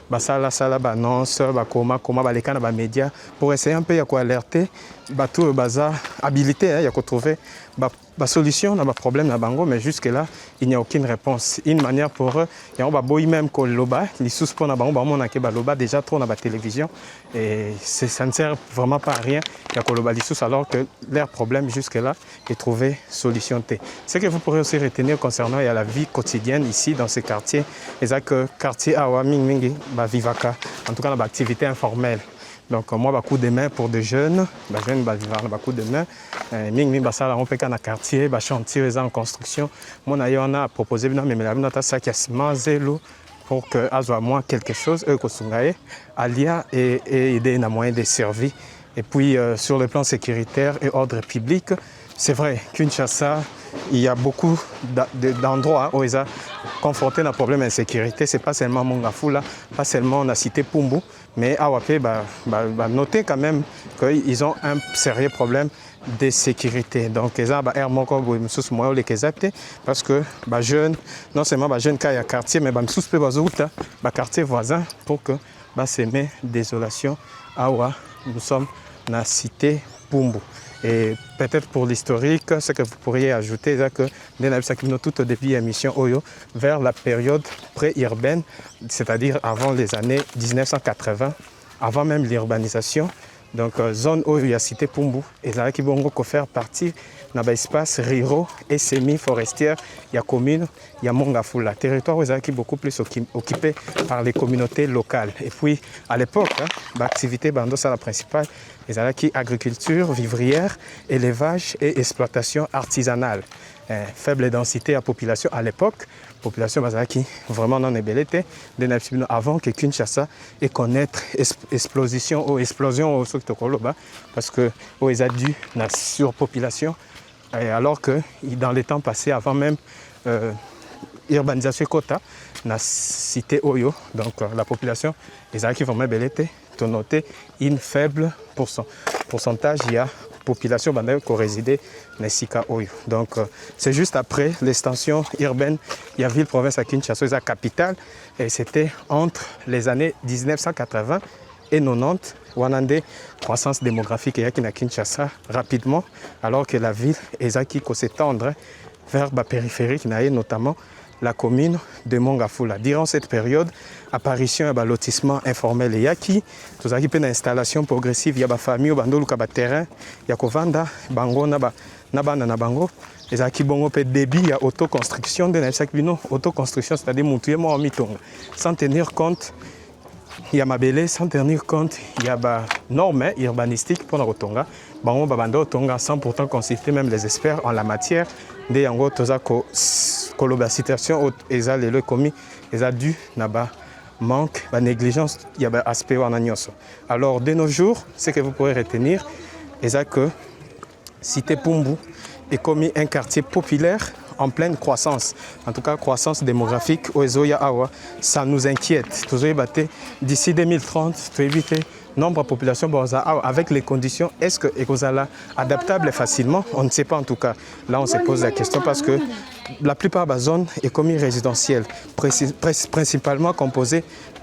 basala sala banonce bakoma balekana ba média pour essayer un peu ya ko alerter bato baza habilité ya ko trouver ba solution na ba problème na bango, mais jusque là il n'y a aucune réponse. Une manière pour eux ya ba boy même ko loba li suspend na bango ba mona ke ba loba déjà trop na ba télévision, et ça ne sert vraiment pas à rien ya ko loba li sus, alors que leur problème jusque là est trouver solution T. Ce que vous pourrez aussi retenir concernant la vie quotidienne ici dans ce quartier, c'est ça que quartier awa mingi ba vivaka, en tout cas dans l'activité informelle. Donc moi beaucoup de mains pour des jeunes, jeunes beaucoup de mains, mingi basala on peut qu'un quartier, chantier en construction. Mon ailleurs on a proposé mais la minute ça qui a semenzelo pour que azwa moins quelque chose eux kosungaye alia et aider na moyen de servir. Et puis sur le plan sécuritaire et ordre public, c'est vrai, Kinshasa, il y a beaucoup d'endroits où ils ont confronté un problème d'insécurité. Ce n'est pas seulement Mongafula, pas seulement la cité Pumbu, mais à Wapé, noter quand même qu'ils ont un sérieux problème de sécurité. Donc, ils ont parce que jeunes, non seulement jeunes qui sont quartier, mais les quartiers voisins pour que s'aimer désolation. Nous sommes dans la cité Pumbu. Et peut-être pour l'historique, ce que vous pourriez ajouter, c'est que tout au début de l'émission Oyo, vers la période pré-urbaine, c'est-à-dire avant les années 1980, avant même l'urbanisation, donc zone Oyo, il y a cité Pumbu, et là qui vont faire partie dans l'espace ruraux et semi-forestière, il y a commune, il y a Mongafula, territoire qui est beaucoup plus occupé par les communautés locales. Et puis à l'époque, l'activité la principale, il y a agriculture, vivrière, élevage et exploitation artisanale. Faible densité à population à l'époque, population qui vraiment non ébellité, avant que Kinshasa ait connaître explosion au parce que ils a dû la surpopulation. Alors que dans les temps passés, avant même urbanisation Kota, la cité Oyo, donc la population, les qui vont m'ébelliter, tu noter une faible pourcentage, il y a population qui résidait dans Sika Oyo. Donc c'est juste après l'extension urbaine, il y a ville-province à Kinshasa, la capitale, et c'était entre les années 1980 et 90. Wanande, croissance démographique et à Kinshasa rapidement, alors que la ville est qui s'étendre vers la périphérie, notamment la commune de Mongafula. Durant cette période, apparition et lotissement informel et yaki, tout ça qui peut installation progressive, il y a des familles, il terrain, il y a Kovanda, Bango, na Bango, et ça qui bon peut débit, il y a autoconstruction de autoconstruction, c'est-à-dire monter moi en mitonga, sans tenir compte. Il y a Mabélé, sans tenir compte, il y a des normes urbanistiques pour la Rotonga. Bango Babando Rotonga, sans pourtant consulter même les experts en la matière. Des yango toza ko la situation eza le commis, eza dû naba manque, ba négligence, il y a un aspect en agnos. Alors de nos jours, ce que vous pourrez retenir, eza que Cité Pumbu est commis un quartier populaire en pleine croissance, en tout cas croissance démographique au Ezoya Awa, ça nous inquiète. D'ici 2030, tu éviter nombre de population avec les conditions, est-ce que Ekozala adaptable facilement? On ne sait pas en tout cas. Là, on se pose la question parce que la plupart des zones est commis résidentielle, principalement composée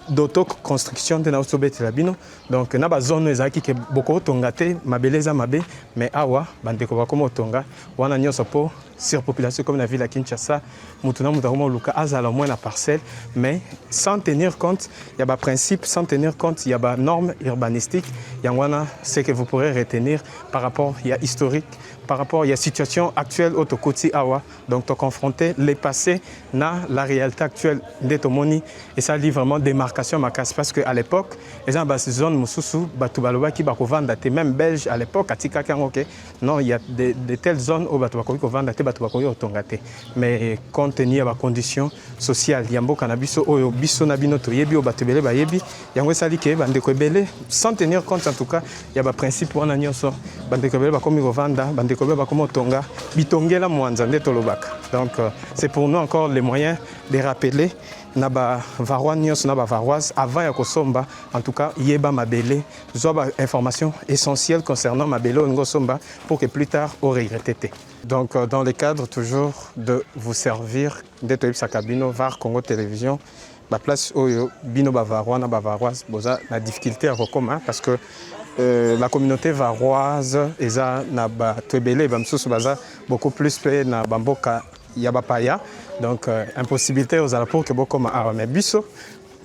d'autoconstruction de Naosobet-Labino. Donc, il y a des zones qui sont beaucoup tongate, mabeleza mabe, mais awa, bandeko bakomo tonga, wana nyoso po surpopulation comme la ville à Kinshasa, mutuna mutaromo luka azala moins la parcelle, mais sans tenir compte, il y a des principes, sans tenir compte, il y a des normes urbanistiques, il y a ce que vous pourrez retenir par rapport, il y a historique, par rapport à la situation actuelle au Tokoti Awa, donc tu confronter les passés à la réalité actuelle de Tomoni, et ça livre vraiment démarcation ma casse parce qu'à l'époque, les gens de zone Moussoussou, Batubaloba qui vendre même belge à l'époque, à Tikakangoke, non, il y a de telles zones où Batubakoi vendre Batubakoi au Tongate, mais compte tenu des conditions sociales, Yambo Kanabiso, Oyo, Biso Nabino, Toyebi, ou Batubele, Bayebi, Yango Salike, Bandekobele, sans tenir compte en tout cas, il y a des principes pour un agneau, Bandekobele, Bakomi Vanda, donc c'est pour nous encore les moyens de rappeler naba varois nyos naba varoise avant ya kosomba en tout cas yeba mabele zoba information essentielle concernant mabele ngosomba pour que plus tard au regretté. Donc dans le cadre toujours de vous servir d'être sakabino var Congo Télévision la place oyo bino bavarois na bavaroise boza la difficulté à recommen parce que la communauté varoise eza na ba twebele bamsusu baza beaucoup plus pe na bamboka ya bapaya donc impossibilité aux alapos que beaucoup ma mais biso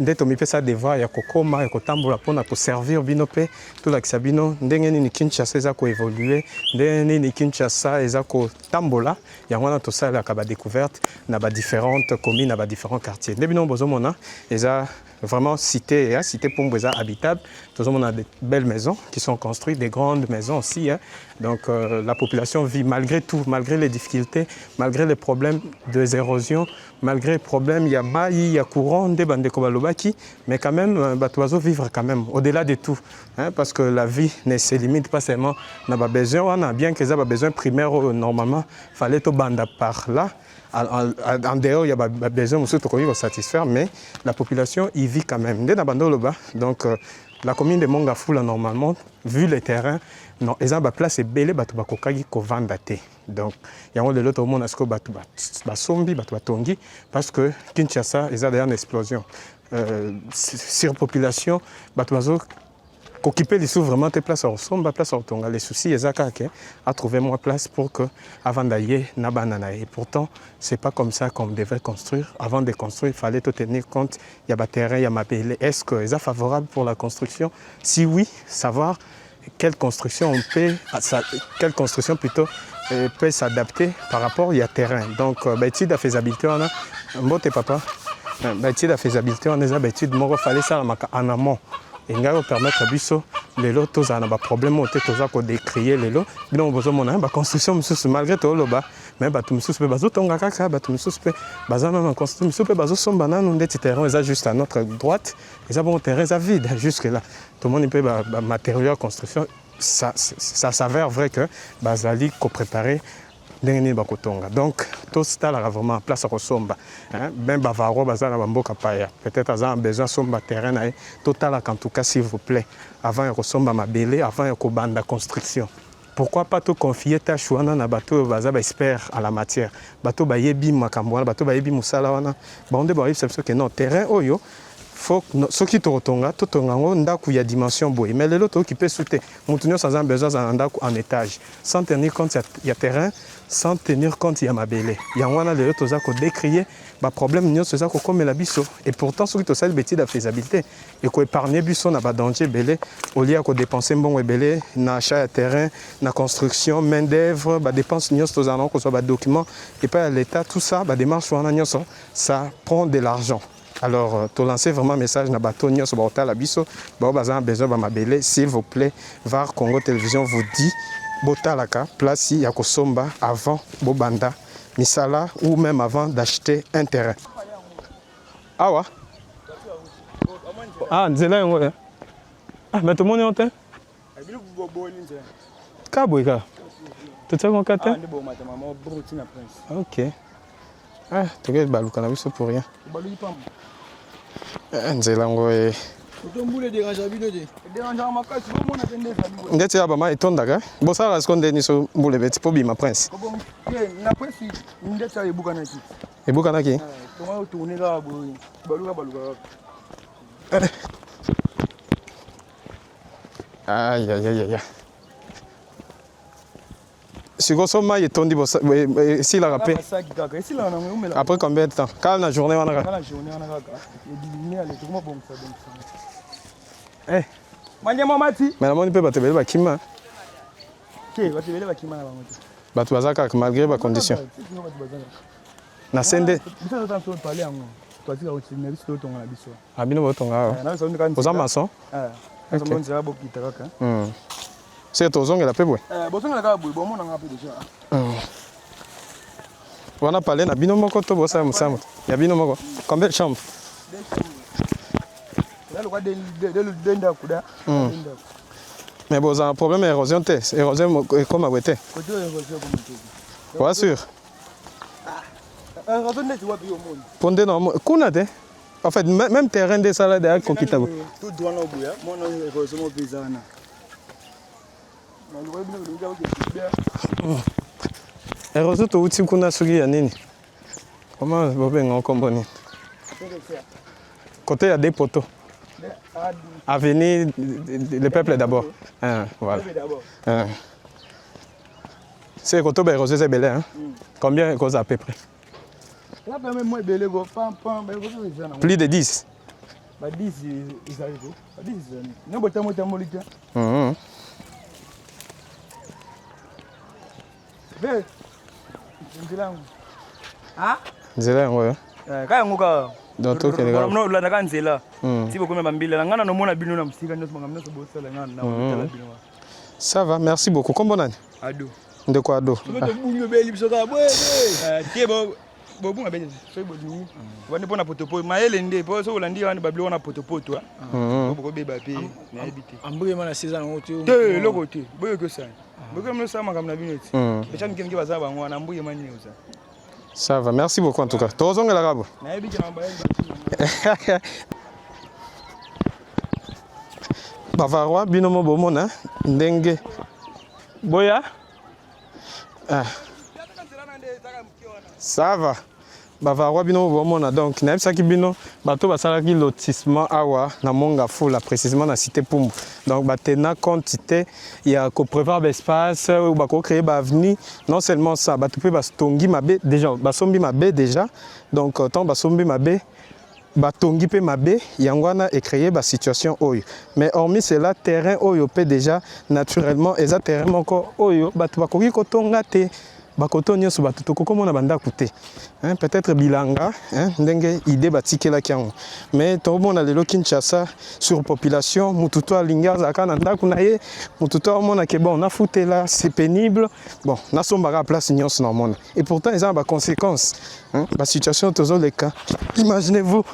ndeto mipesa devoir ya kokoma ya kotambola pona ko servir bino pe tout la kisabino ndenge ni Kinshasa eza ko évoluer ndenge ni Kinshasa eza ko tambola ya wana to sala ka ba découverte na ba différentes communes na ba différents quartiers ndebino bozomona eza vraiment cité Pumbu habitable. Nous avons des belles maisons qui sont construites, des grandes maisons aussi. Hein. Donc la population vit malgré tout, malgré les difficultés, malgré les problèmes d'érosion, malgré les problèmes, il y a maï, il y a courant, des bandes de Kobalobaki, mais quand même, les oiseaux vivent quand même, au-delà de tout. Hein, parce que la vie ne se limite pas seulement à nos besoins, bien qu'ils aient besoin primaires, normalement, il fallait tout bande par là. En dehors, il y a besoin de satisfaire, mais la population y vit quand même. Donc, la commune de Mongafula, normalement, vu le terrain, ils ont place belle ko vandate. Donc, il y a l'autre monde à ce que basombi, tongi, parce que Kinshasa, ils ont d'ailleurs une explosion. Surpopulation, occuper les sous vraiment tes places au somba, place au tonga. Les soucis, ils a trouvé moins place pour que avant d'aller na banana. Et pourtant, c'est pas comme ça qu'on devait construire. Avant de construire, il fallait tout tenir compte. Il y a des terrains, il y a ma pelle. Est-ce que c'est favorable pour la construction? Si oui, savoir quelle construction on peut, quelle construction plutôt peut s'adapter par rapport il y a terrain. Donc, étude de faisabilité, on a un beau papa. Étude de faisabilité, on a des études, il fallait ça en amont. Et il va permettre à Bisso, les lots, tous ont des problèmes, tous ont décrié les lots. Mais on a besoin de construction, malgré tout, mais tout le monde est juste à notre droite. Ils ont un terrain vide jusque-là. Tout le monde peut matériaux de construction. Ça s'avère vrai que Bazali a préparé. Donc, tout ça est vraiment en place à Somba. Ben Bavaro, Bazana Bamboka Paya. Peut-être qu'ils ont besoin de Somba terrain. Total, en tout cas, s'il vous plaît, avant de Somba Mabélé, avant de banda construction. Pourquoi pas tout confier ta chouana na bateau bazaba expert en la matière. Bateau bayebi makambo, bateau bayebi musala wana. Ba onde ba yebisa que non terrain oyo. Faut soki to tonga to tonga ngo ndaku ya dimension boy. Mais les loto qui peut sauter. Montunyo sans besoin ndaku en étage. Sans tenir compte il y a terrain, sans tenir compte il y a mabélé. Yangwana les loto za ko décrier ba problème nyo ça ko comme la biso et pourtant soki to sal bêtise de faisabilité et ko épargner biso na ba danger belé au lieu ko dépenser bon belé na achat de terrain, na construction, main d'œuvre, ba dépenses nyo to za ko so ba documents et pas l'état tout ça ba démarche wana nyo ça prend de l'argent. Alors, tu lances vraiment un message dans bateau sur Bota Biso, besoin de m'abeller, s'il vous plaît, VAR Congo Télévision vous dit, Bota Laka, place il y a Kosomba avant Bobanda, Misala ou même avant d'acheter un terrain. Ah ouais? Ah, Nzela Ngoya. Ah, mais tout le monde est en terre? Kabouika. Tu sais qu'on kate? Ok. Ah, tu regardes Balouka Biso pour rien. Nzela Ngoya. Ndeti aba ma etondaka bosala sekonde ni so mbule beti po bima prince na prince ndeti ebuka naki tonga tourner là baluka aïe aïe aïe aïe si grosso modo etondi bosa si la rappel après combien de temps quand la journée wana kaka eh manyama mati mais la moni peut batebele bakima ke batebele bakima na bango batu bazaka malgré ba condition na sende biso tanto parler yango toatika continuer biso tonga na biso abino botonga oza maçon on sera beaucoup kaka c'est tozongela pe boy bozongela kaka boy bomona nga pe déjà wana parler na bino moko to bosa musamo ya bino moko combien de chambres mais bon, un problème d'érosion, érosion comme à Wete. Bien sûr. Pondé non, Kunade. En fait, même terrain de salade est compétable. Tout doit nous bouillir. Moi, non, érosion paysanne. Érosion, tu as dit que tu as dit comment vous pouvez en comprendre? Côté, il y a des poteaux. Avenir, le peuple d'abord. Voilà. C'est quand tu as rosé, c'est belé. Combien de causes à peu près? Plus de 10. 10, ils arrivent. 10, nous avons Nzela ngoyo. Kaya ngoka. Donc to kelega. Non la naka nzela. Si beaucoup même mbila ngana no mona bino na msika nyo ngam nyo bosala ngana na bino. Ça va, merci beaucoup. Comment on Ado. Ndeko ado. To bunyo be libso ka boye. Tiebo bobunga be so bodini. Wani pona potopo maele nde po so olandi wani bablo na potopo toi. Boko be ba pe na habité. Ambuye mana 6 ans ngoto. Te lokote. Boye ko ça. Boye mo sama ngam na bino ti. Pecha mkingi bazaba ngwana ambuye mani uza. Ça va, merci beaucoup en tout cas. Tozonga la rabo. Bavarois binomo bomona ndenge boya. Ah. Ça va. bavarwa bino bomona donc nayebisaki bino bato basalaki lotissement awa na Mongafula précisément na cité Pumbu donc batena quantité ya koprévoir espace ou bakocréer baavenue non seulement ça bato mpe batongi mabe déjà basombi mabe déjà donc tant basombi mabe batongi mpe mabe yango wana ecréer basituation oyo mais hormis cela terrain oyo mpe déjà naturellement eza terrain moko oyo bato bakoki kotonga te bakoto nyonso bato tokokomona bandako te peut-être bilanga ndenge idée batikelaki yango mais tomona lelo Kinshasa surpopulation mutu to alingi azalaka na ndako na ye mutu to omona ke bon nafutela c'est pénible bon nasombaka place nyonso na omona et pourtant eza na baconséquence basituation tozoleka imaginez-vous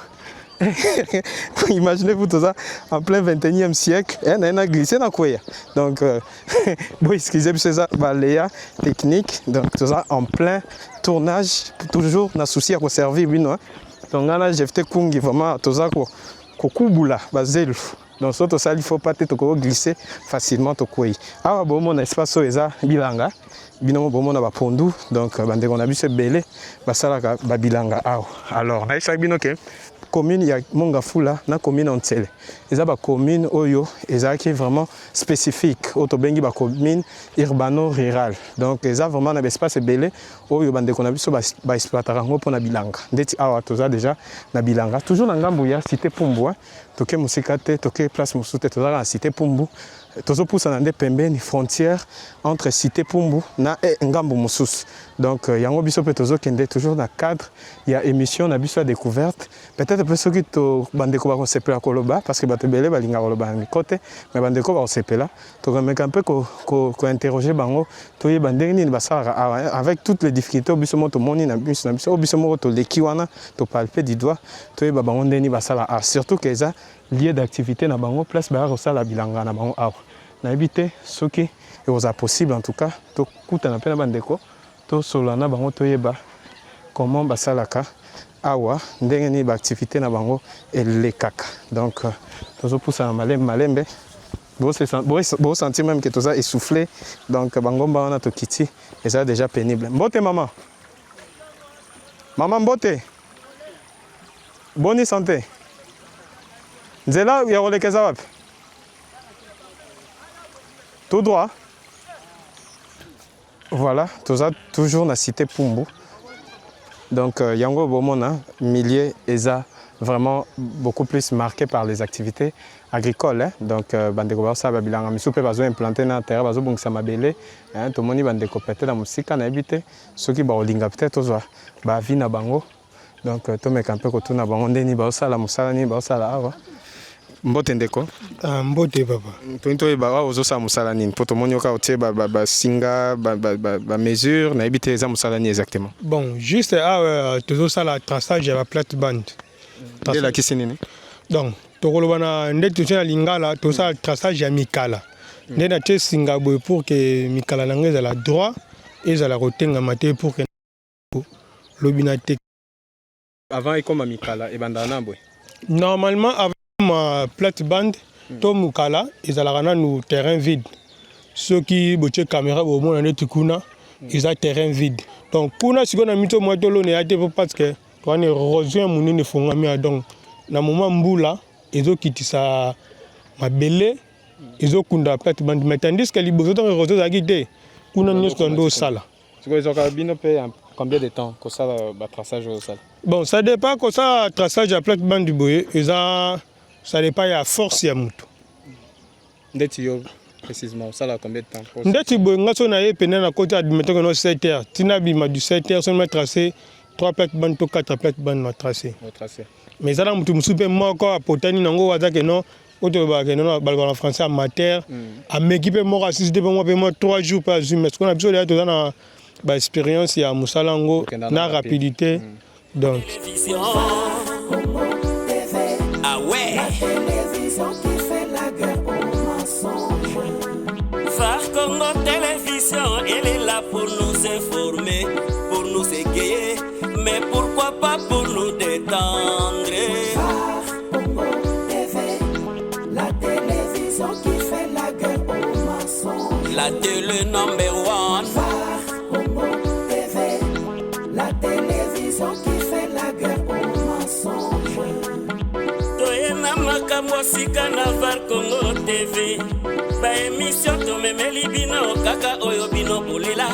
imaginez-vous tout ça en plein 21e siècle on a glissé dans quoi donc bon excusez-moi c'est ça baléa technique donc tout ça en plein tournage toujours na souci à conserver oui non donc là j'ai fait kungi vraiment tout ça ko kubula bazelu donc surtout ça il faut pas te glisser facilement to quoi ah bon mon espace eza bilanga binomo bomona ba pondu donc bande on a vu ce belé basalaka babilanga alors na isa bino ke commune ya Mongafula na commune Ntsele eza ba commune oyo ezaki vraiment spécifique otobengi ba commune urbano rural donc eza vraiment na espace belé oyo bande ko na biso ba exploitera ngo pona bilanga ndeti awa toza déjà na bilanga toujours na ngambu ya cité Pumbu toke musikate toke place musute toza na cité Pumbu tozo poussa na nde pembeni frontière entre cité Pumbu na ngambu mususu donc yango biso pe tozo kende toujours na cadre ya émission na biso ya découverte peut-être pe soki to bandeko ba konsepela koloba parce que bato belé balinga koloba ni côté mais bandeko ba konsepela to kameka un peu ko interroger bango to ye bandenge ni basala avec toutes les difficultés biso moto moni na biso mo to leki wana to palper du doigt to ye ba bango ndeni basala surtout que ça lié d'activité na bango place ba rosala bilanga na bango awa na habité soki et aux possible en tout cas to kuta na pena bandeko to solana bango to yeba comment basalaka awa ndenge ni ba activité na bango elekaka donc tozo poussa na malembe bo sentir même que toza essoufflé donc bango ba wana to kiti et ça déjà pénible mbote maman mbote bonne santé nzela ya kolekeza wapi tout droit voilà toza toujours na cité Pumbu donc yango bomona milieu eza vraiment beaucoup plus marqué par les activités agricoles donc bandeko ba sa babilanga misupe bazo implanter na terre bazo bongisa mabele to moni bandeko peut-être na musika na ebité soki ba olinga peut-être toza ba vie na bango donc to meka un peu kotuna bango ndeni ba osala musala ni ba osala awa mbote ndeko mbote papa tonto ba ozosa musala nini poto moni oka otie ba singa ba mesure na ebité za musala ni exactement bon juste tozosala traçage ya ba plate-bande de la kisinini donc tokolobana nde totia lingala tosala traçage ya mikala nde na tie singa boye pour que mikala nango ezala droit ezala kotengama te pour que lobina te avant ekoma mikala ebanda na boye normalement avec ma plate-bande to mukala ezalaka nanu terrain vide soki botie caméra bomona neti kuna eza terrain vide donc kuna sikoyo na mito mwa tolone ya te parce que toana érosion monene efongami donc na moment mbula ezokitisa mabele ezokunda plate-bande mais tandis que liboso ntango érosion ezalaki te kuna nyonso ndo osala sikoyo ezokaka bino mpe combien de temps kosala batraçage osala bon ça dépend kosala traçage ya plate-bande boye eza ça dépend ya force ya mutu ndeti yo précisément osala combien de temps ndeti boye nga so na ye pene na côté admettons que 7 heures tina bima du 7 heures so na tracé 3 plate-bande to 4 plate-bande na tracé mais ça na mutu musu pe moko apotani nango waza ke non oto ba ke non balba en français amateur a m'équiper moko assisté pe moi pe moi 3 jours pas mais ce qu'on a besoin de na ba expérience ya musalango na rapidité donc ah ouais Phare Congo Télévision, elle est là pour nous informer, pour nous égayer, mais pourquoi pas pour nous détendre. Phare Congo TV, la télévision qui fait la guerre aux mensonges. La télé number one. Phare Congo TV, la télévision qui fait makambo sika na VAR Congo TV baémission tomemeli bino kaka oyo bino bolela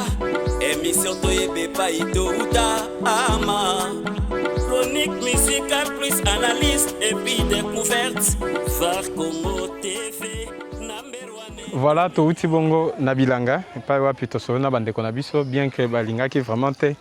émission toyebe pa itouta ama chronique musicale plus analyse et puis découverte VAR Congo TV number one. Voilà touti bongo na bilanga pa wa plutôt so na bande na biso bien que balinga qui vraiment te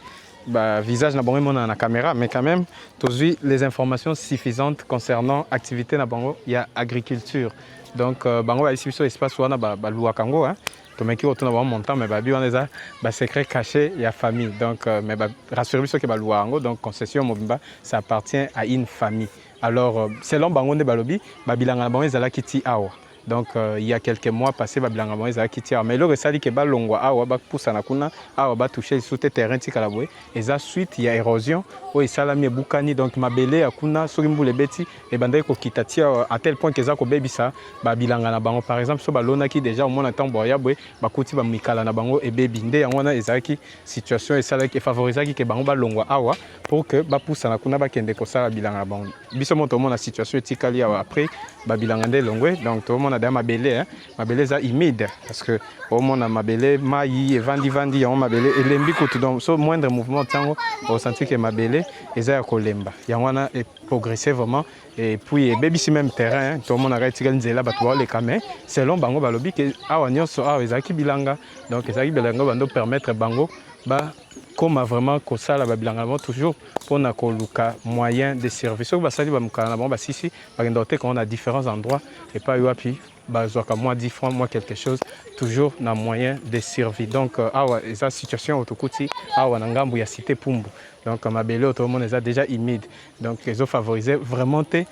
visage na bango mona na caméra mais quand même tous les informations suffisantes concernant activité na bango il y a agriculture donc bango ba ici biso espace wana ba lua kango hein to meki otuna ba montant mais ba bi wana za ba secret caché il y a famille donc mais ba rassurer biso que ba lua kango donc concession mobimba ça appartient à une famille alors selon bango ne balobi ba bilanga na bango ezala kiti awa. Donc il y a quelques mois passé babilanga bango ezala kitia mais le resali ke balongwa awa ba poussa na kuna awa ba toucher sous terrain tikala boye eza suite il y a érosion o esalami ebukani donc mabele akuna soki mbule beti e bandai ko kitatia à tel point que za ko bebisa babilanga na bango par exemple so balona ki déjà au mona tambo ya boye bakuti ba mikala na bango e bebi nde yango na ezaki situation esalaki favorisaki ke bango balongwa awa pour que ba poussa na kuna ba kende ko sala bilanga na bango biso moto mona situation etikali awa après babilanga nde longwe donc to mona da mabele hein mabele za humide parce que au mona mabele mai et vandi yango mabele elembi kutu donc so moindre mouvement tango au sentir que mabele eza ya kolemba yango wana est progressé vraiment et puis baby si même terrain hein, to mona retika nzela bato ba le kame selon bango balobi que awa nyonso awa ezaki bilanga donc ezaki bilanga bando permettre bango ba comme vraiment kosala babilanga toujours pour na koluka moyen de service so basali ba mukana bon ba sisi ba ndote qu'on a différents endroits et pas yoapi bazoka moi 10 francs moi quelque chose toujours na moyen de survie donc awa esa situation autokuti awa na ngambu ya cité Pumbu donc mabele autrement eza déjà humide donc ils ont favorisé vraiment te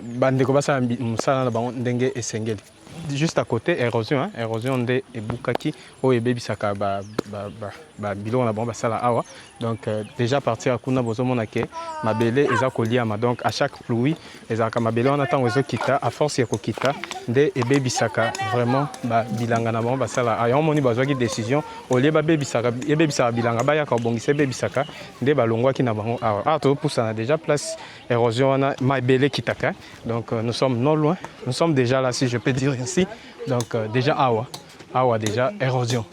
bande ko basa musala na bango ndenge esengeli juste à côté érosion hein érosion de ebukaki o ebebisaka ba bilo na bomba sala awa donc déjà partir kuna bozomona ke mabele eza koliama donc à chaque pluie ezaka mabele on attend ozo kita à force ya kokita nde ebebisaka vraiment ba bilanga na bomba sala ayo moni bazwaki décision au lieu ba bebisaka bilanga ba ya ka bongisa bebisaka nde balongwaki na bango awa to poussa na déjà place érosion na mabele kitaka donc nous sommes non loin nous sommes déjà là si je peux dire ainsi donc déjà awa déjà érosion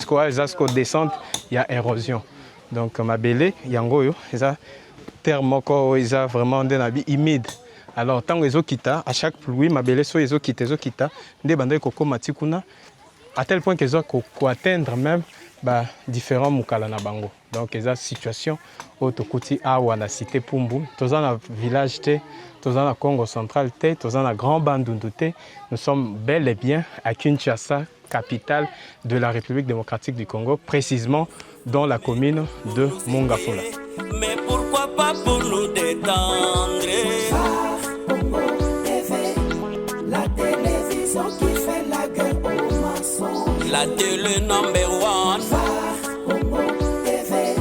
quoi exactement descente il y a érosion donc mabele yango yo eza thermoko eza vraiment de nabi humide alors tant ezo kita à chaque pluie mabele so ezo kita nde bande koko matikuna à tel point que ezo ko atteindre même ba différents mukala na bango donc eza situation autokuti awa na cité Pumbu toza na village te toza na Congo central te toza na Grand Bandundu te nous sommes bel et bien à Kinshasa capitale de la République démocratique du Congo précisément dans la commune de Mongafula. Mais pourquoi pas pour nous détendre Congo TV, la télévision qui fait la guerre aux mensonges. La télé number one. Congo TV,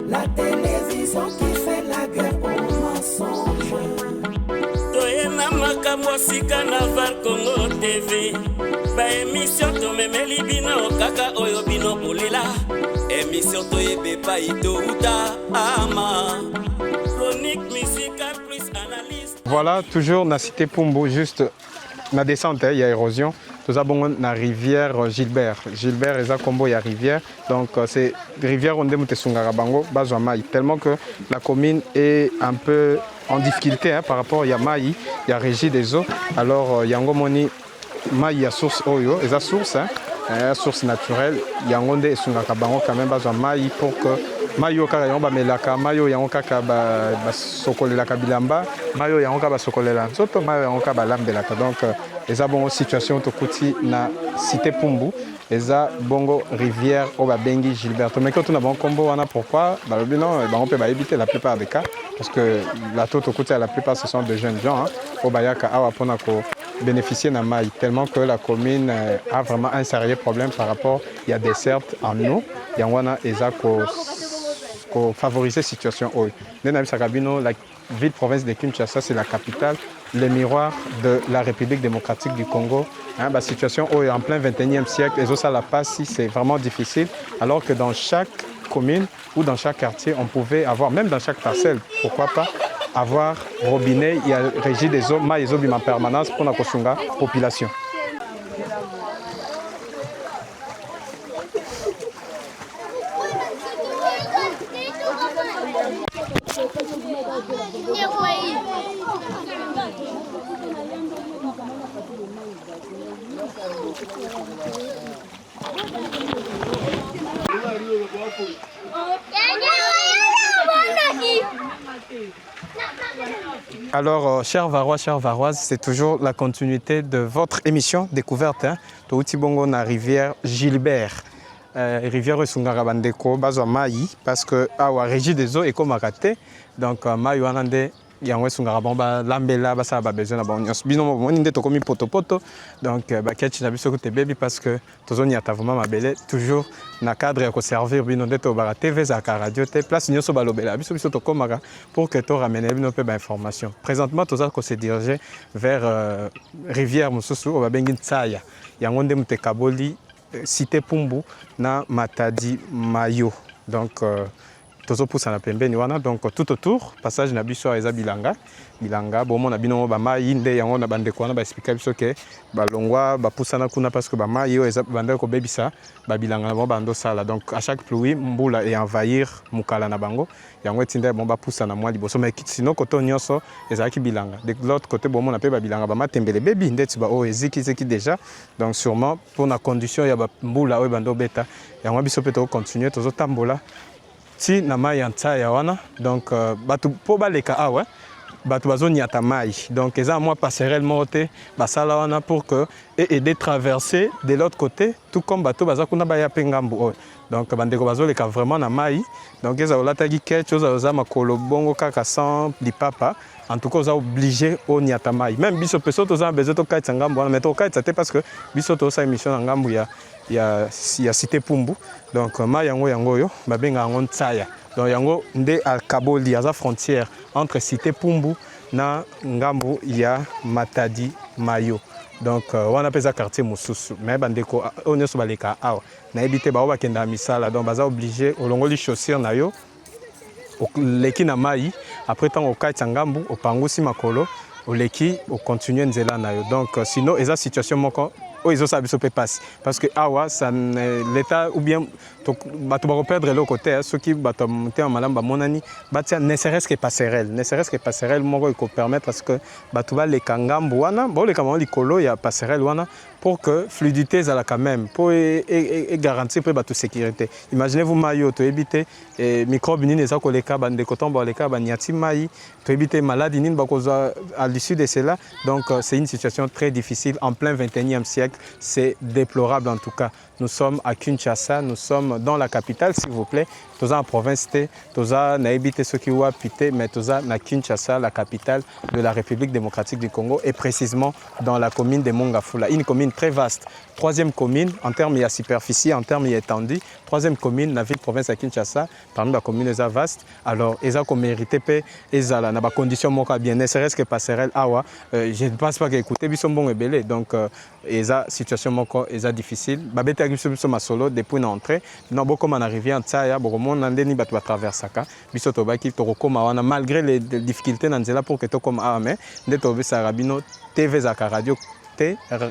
la télévision qui fait la guerre aux mensonges. Toyena makambo sika na VAR Congo TV baémission tomemeli bino kaka oyo bino bolela émission toyebe pa itouta ama chronique musicale plus analyse. Voilà toujours na cité Pumbu juste na descente il y a érosion tout ça bon na rivière Gilbert eza combo ya rivière donc c'est rivière onde mutesunga bango bazwa mai tellement que la commune est un peu en difficulté hein, par rapport ya mai il y a régie des eaux alors yango moni mai ya source oyo eza source hein, source naturelle yango nde esunga bango quand même bazwa mai pour que mayo kaka yango bamelaka mayo yango kaka basokolelaka bilamba mayo yango kaka basokolela nzoto mayo yango kaka balambelaka donc eza bongo situation tokuti na cité Pumbu eza bongo rivière o babengi Gilbert mais quand on a bon combo wana pourquoi balobi non bango pe ba éviter la plupart des cas parce que la tokuti la plupart ce sont de jeunes gens o bayaka awa pona ko bénéficier na mai tellement que la commune a vraiment un sérieux problème par rapport il y a des dessertes en eau yango wana eza ko favoriser situation oyo ndena bisakabino la ville province de Kinshasa c'est la capitale le miroir de la République démocratique du Congo hein, la situation oyo en plein 21e siècle et ça la passe si c'est vraiment difficile alors que dans chaque commune ou dans chaque quartier on pouvait avoir même dans chaque parcelle pourquoi pas avoir robinet, il y a régie des eaux, mais les eaux en permanence pour la population. Alors, chers Varois, chères Varoises, c'est toujours la continuité de votre émission Découverte. Touti bongo na rivière Gilbert. Rivière Sungara Bandeko, Bazwa Maï, parce que la régie des eaux est comme raté. Donc, Maï Wanande, Yango Sungara Bamba, Lambela, Basa a besoin de bon. Bino, mon inde to komi poto. Donc, Baketch n'a pas côté baby parce que Tozoni a vraiment ma belle, toujours na cadre à servir Bino de Tobara TV, Zaka Radio, place Nyoso Balobela, Biso to Komara, pour que tu ramènes Bino peu d'informations. Présentement, Toza se diriger vers Rivière Moussousou, au Babengin Tsaya. Yango Ndemute Kaboli, Cité Pumbu, na Matadi Mayo. Donc, Tozo pousse na pembeni wana, donc tout autour, passage na biso eza bilanga. Bilanga, bon, on a bino bama inde yango na bandeko wana ba expliquer biso ke balongwa ba poussa na kuna parce que bama yo eza bandeko bebisa ba bilanga na bando sala. Donc à chaque pluie, mbula et envahir mukala na bango. Yango etinde bon ba poussa na moi liboso mais sinon côté nyonso eza ki bilanga. De l'autre côté bon on appelle ba bilanga ba matembele bebi ndeti ba o eziki déjà. Donc sûrement pour la condition ya ba mbula o bando beta. Yango biso peut continuer tozo tambola. Si na mai ya wana donc batu po baleka awa batu bazoni ata mai donc eza moi passerelle moté basala wana pour que et aider traverser de l'autre côté tout comme bato bazakuna ba ya pengambu donc bandeko bazoleka vraiment na mai donc eza olataki quelque chose oza makolo bongo kaka sans lipapa en tout cas, on est obligé au Niatamai. Même biso peso to za bezo to kaitsa ngambo mais to kaitsa te parce que biso to sa émission na ngambo ya cité Pumbu. Donc ma yango yo babenga yango Tsaya. Donc yango nde al Kaboli à la frontière entre cité Pumbu na ngambo ya Matadi Mayo. Donc on appelle ça quartier Moussousou. Mais bandeko on so baleka awa. Na ebité ba bakenda misala donc baza obligé olongoli chaussure na yo. Leki na mai après tant au kaitsa ngambu au pangusi makolo au leki au continuer nzela na yo donc sinon eza situation moko o izo sabiso peut passer parce que awa ça l'état ou bien bato ba perdre le côté ceux qui bato monter en malamba monani batia ne serait-ce que passerelle moko ko permettre parce que bato ba le kangambu wana bo le kamon likolo ya passerelle wana pour que fluidité ça la quand même pour garantir pour bato sécurité. Imaginez-vous mayo to éviter microbe ni eza ko leka bande coton ba leka ba niati mai to éviter maladie ni ba koza à l'issue de cela donc c'est une situation très difficile en plein 21e siècle, c'est déplorable en tout cas. Nous sommes à Kinshasa, nous sommes dans la capitale s'il vous plaît. Toza en province toza na habité ceux qui ont pité mais toza na Kinshasa, la capitale de la République démocratique du Congo et précisément dans la commune de Mongafula, une commune très vaste. Troisième commune en termes de superficie, en termes d'étendue. Troisième commune, la ville-province à Kinshasa, parmi les communes les vastes. Alors, ils ont mérité pe ezala na ba condition moka bien, ne serait-ce que passerelle awa. Je ne pense pas qu'écouter bison bon et belé. Donc, eza situation moko eza difficile. Babete agiso biso masolo depuis l'entrée. Non beaucoup man arrivé en Tsaya, beaucoup monde ndeni batu ba traversaka. Biso to baki to koma wana malgré les difficultés dans nzela pour que to comme mais ndeto bisa rabino TV Zaka Radio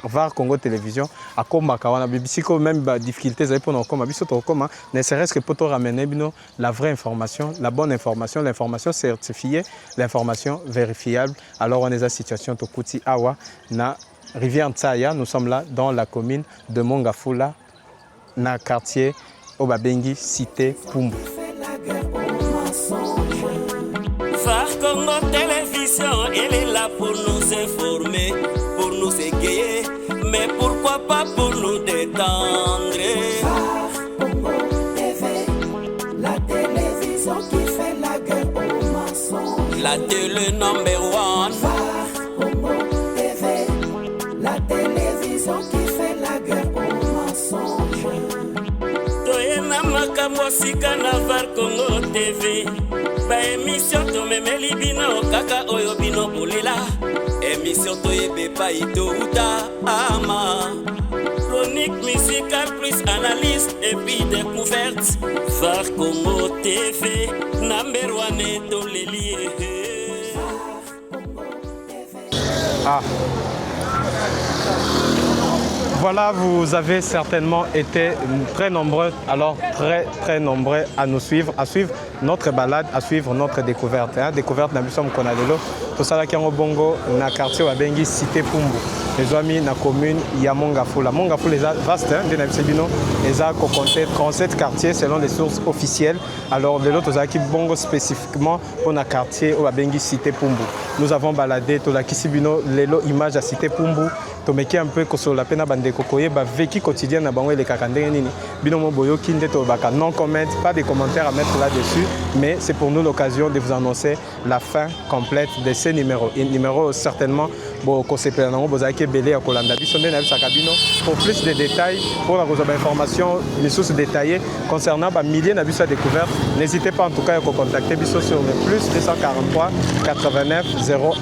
VAR Congo Télévision à Komaka wana bibisiko même ba difficultés za pour nous biso to koma ne serait-ce que pour to ramener bino la vraie information, la bonne information, l'information certifiée, l'information vérifiable. Alors on est à situation to kuti awa na Rivière Tsaya, nous sommes là dans la commune de Mongafula, na quartier Obabengi, cité Pumbu. VAR Congo Télévision, elle est là pour nous informer, pour nous égayer, mais pourquoi pas pour nous détendre. VAR Congo TV, la télévision qui fait la guerre aux mensonges. La télé number one. VAR Congo TV, la télévision qui fait la guerre aux mensonges. Toyena makambo sika na VAR Congo TV. Ba émission to memeli bino kaka oyo bino bolela. Émission to yebe pa ito uta ama. Chronique musicale plus analyse et puis découverte. VAR Congo TV number one to les lier. Ah. Voilà, vous avez certainement été très nombreux, alors très nombreux à nous suivre, à suivre notre balade, à suivre notre découverte. Découverte na biso mokona lelo, tosala kiango bongo na quartier wa bengi Cité Pumbu. Les amis na commune ya Mongafula. Mongafula est vaste, de na biso bino, eza ko compter 37 quartiers selon les sources officielles. Alors de l'autre qui bongo spécifiquement pour na quartier wa bengi Cité Pumbu. Nous avons baladé to la kisibino lelo image à Cité Pumbu. Tomeki un peu sur la peine bande kokoye ba vécu quotidien na bango les kakandenge nini bino mo boyo kinde to baka non comment pas de commentaires à mettre là-dessus mais c'est pour nous l'occasion de vous annoncer la fin complète de ces numéros et numéro certainement bo ko sepela nango bozaki belé ya kolanda biso nde na bisa kabino pour plus de détails pour la information les sources détaillées concernant ba milliers na biso découverte n'hésitez pas en tout cas à contacter biso sur le plus 243 89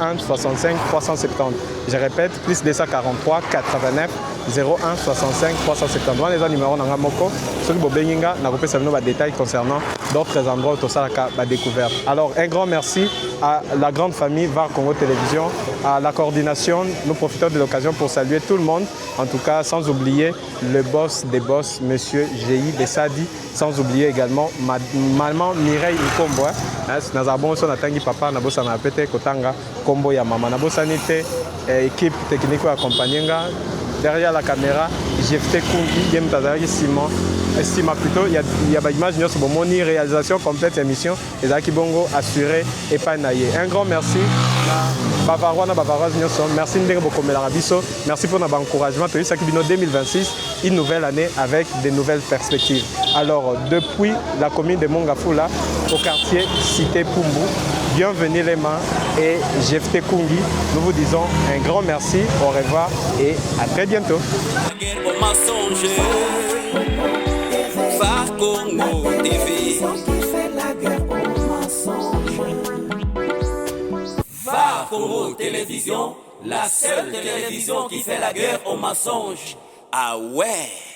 01 65 370 je répète plus 243 89 01 65 370 les numéros nanga moko ceux qui bobenginga na kopesa bino ba détails concernant d'autres endroits où ça la découverte. Alors un grand merci à la grande famille VAR Congo Télévision, à la coordination. Nous profitons de l'occasion pour saluer tout le monde, en tout cas sans oublier le boss des boss, monsieur G.I. Bessadi, sans oublier également maman Mireille Nkombo. Nazabon son atangi papa nabosa na pete kotanga kombo ya mama nabosa nite équipe technique accompagnenga derrière la caméra GFT Kungi Game Tazari Simon estime plutôt il y a ba image nous bon moni réalisation complète émission et Zaki Bongo assuré et pas naïe. Un grand merci na Bavarois na Bavaroise nous sommes merci ndenge bokomela rabiso merci pour notre encouragement to Isaki Bino 2026 une nouvelle année avec de nouvelles perspectives. Alors depuis la commune de Mongafula au quartier Cité Pumbu, bienvenue les mains et GFT Kungi, nous vous disons un grand merci, au revoir et à très bientôt. VAR Congo TV. VAR Congo Télévision, la seule télévision qui fait la guerre aux mensonges. Ah ouais.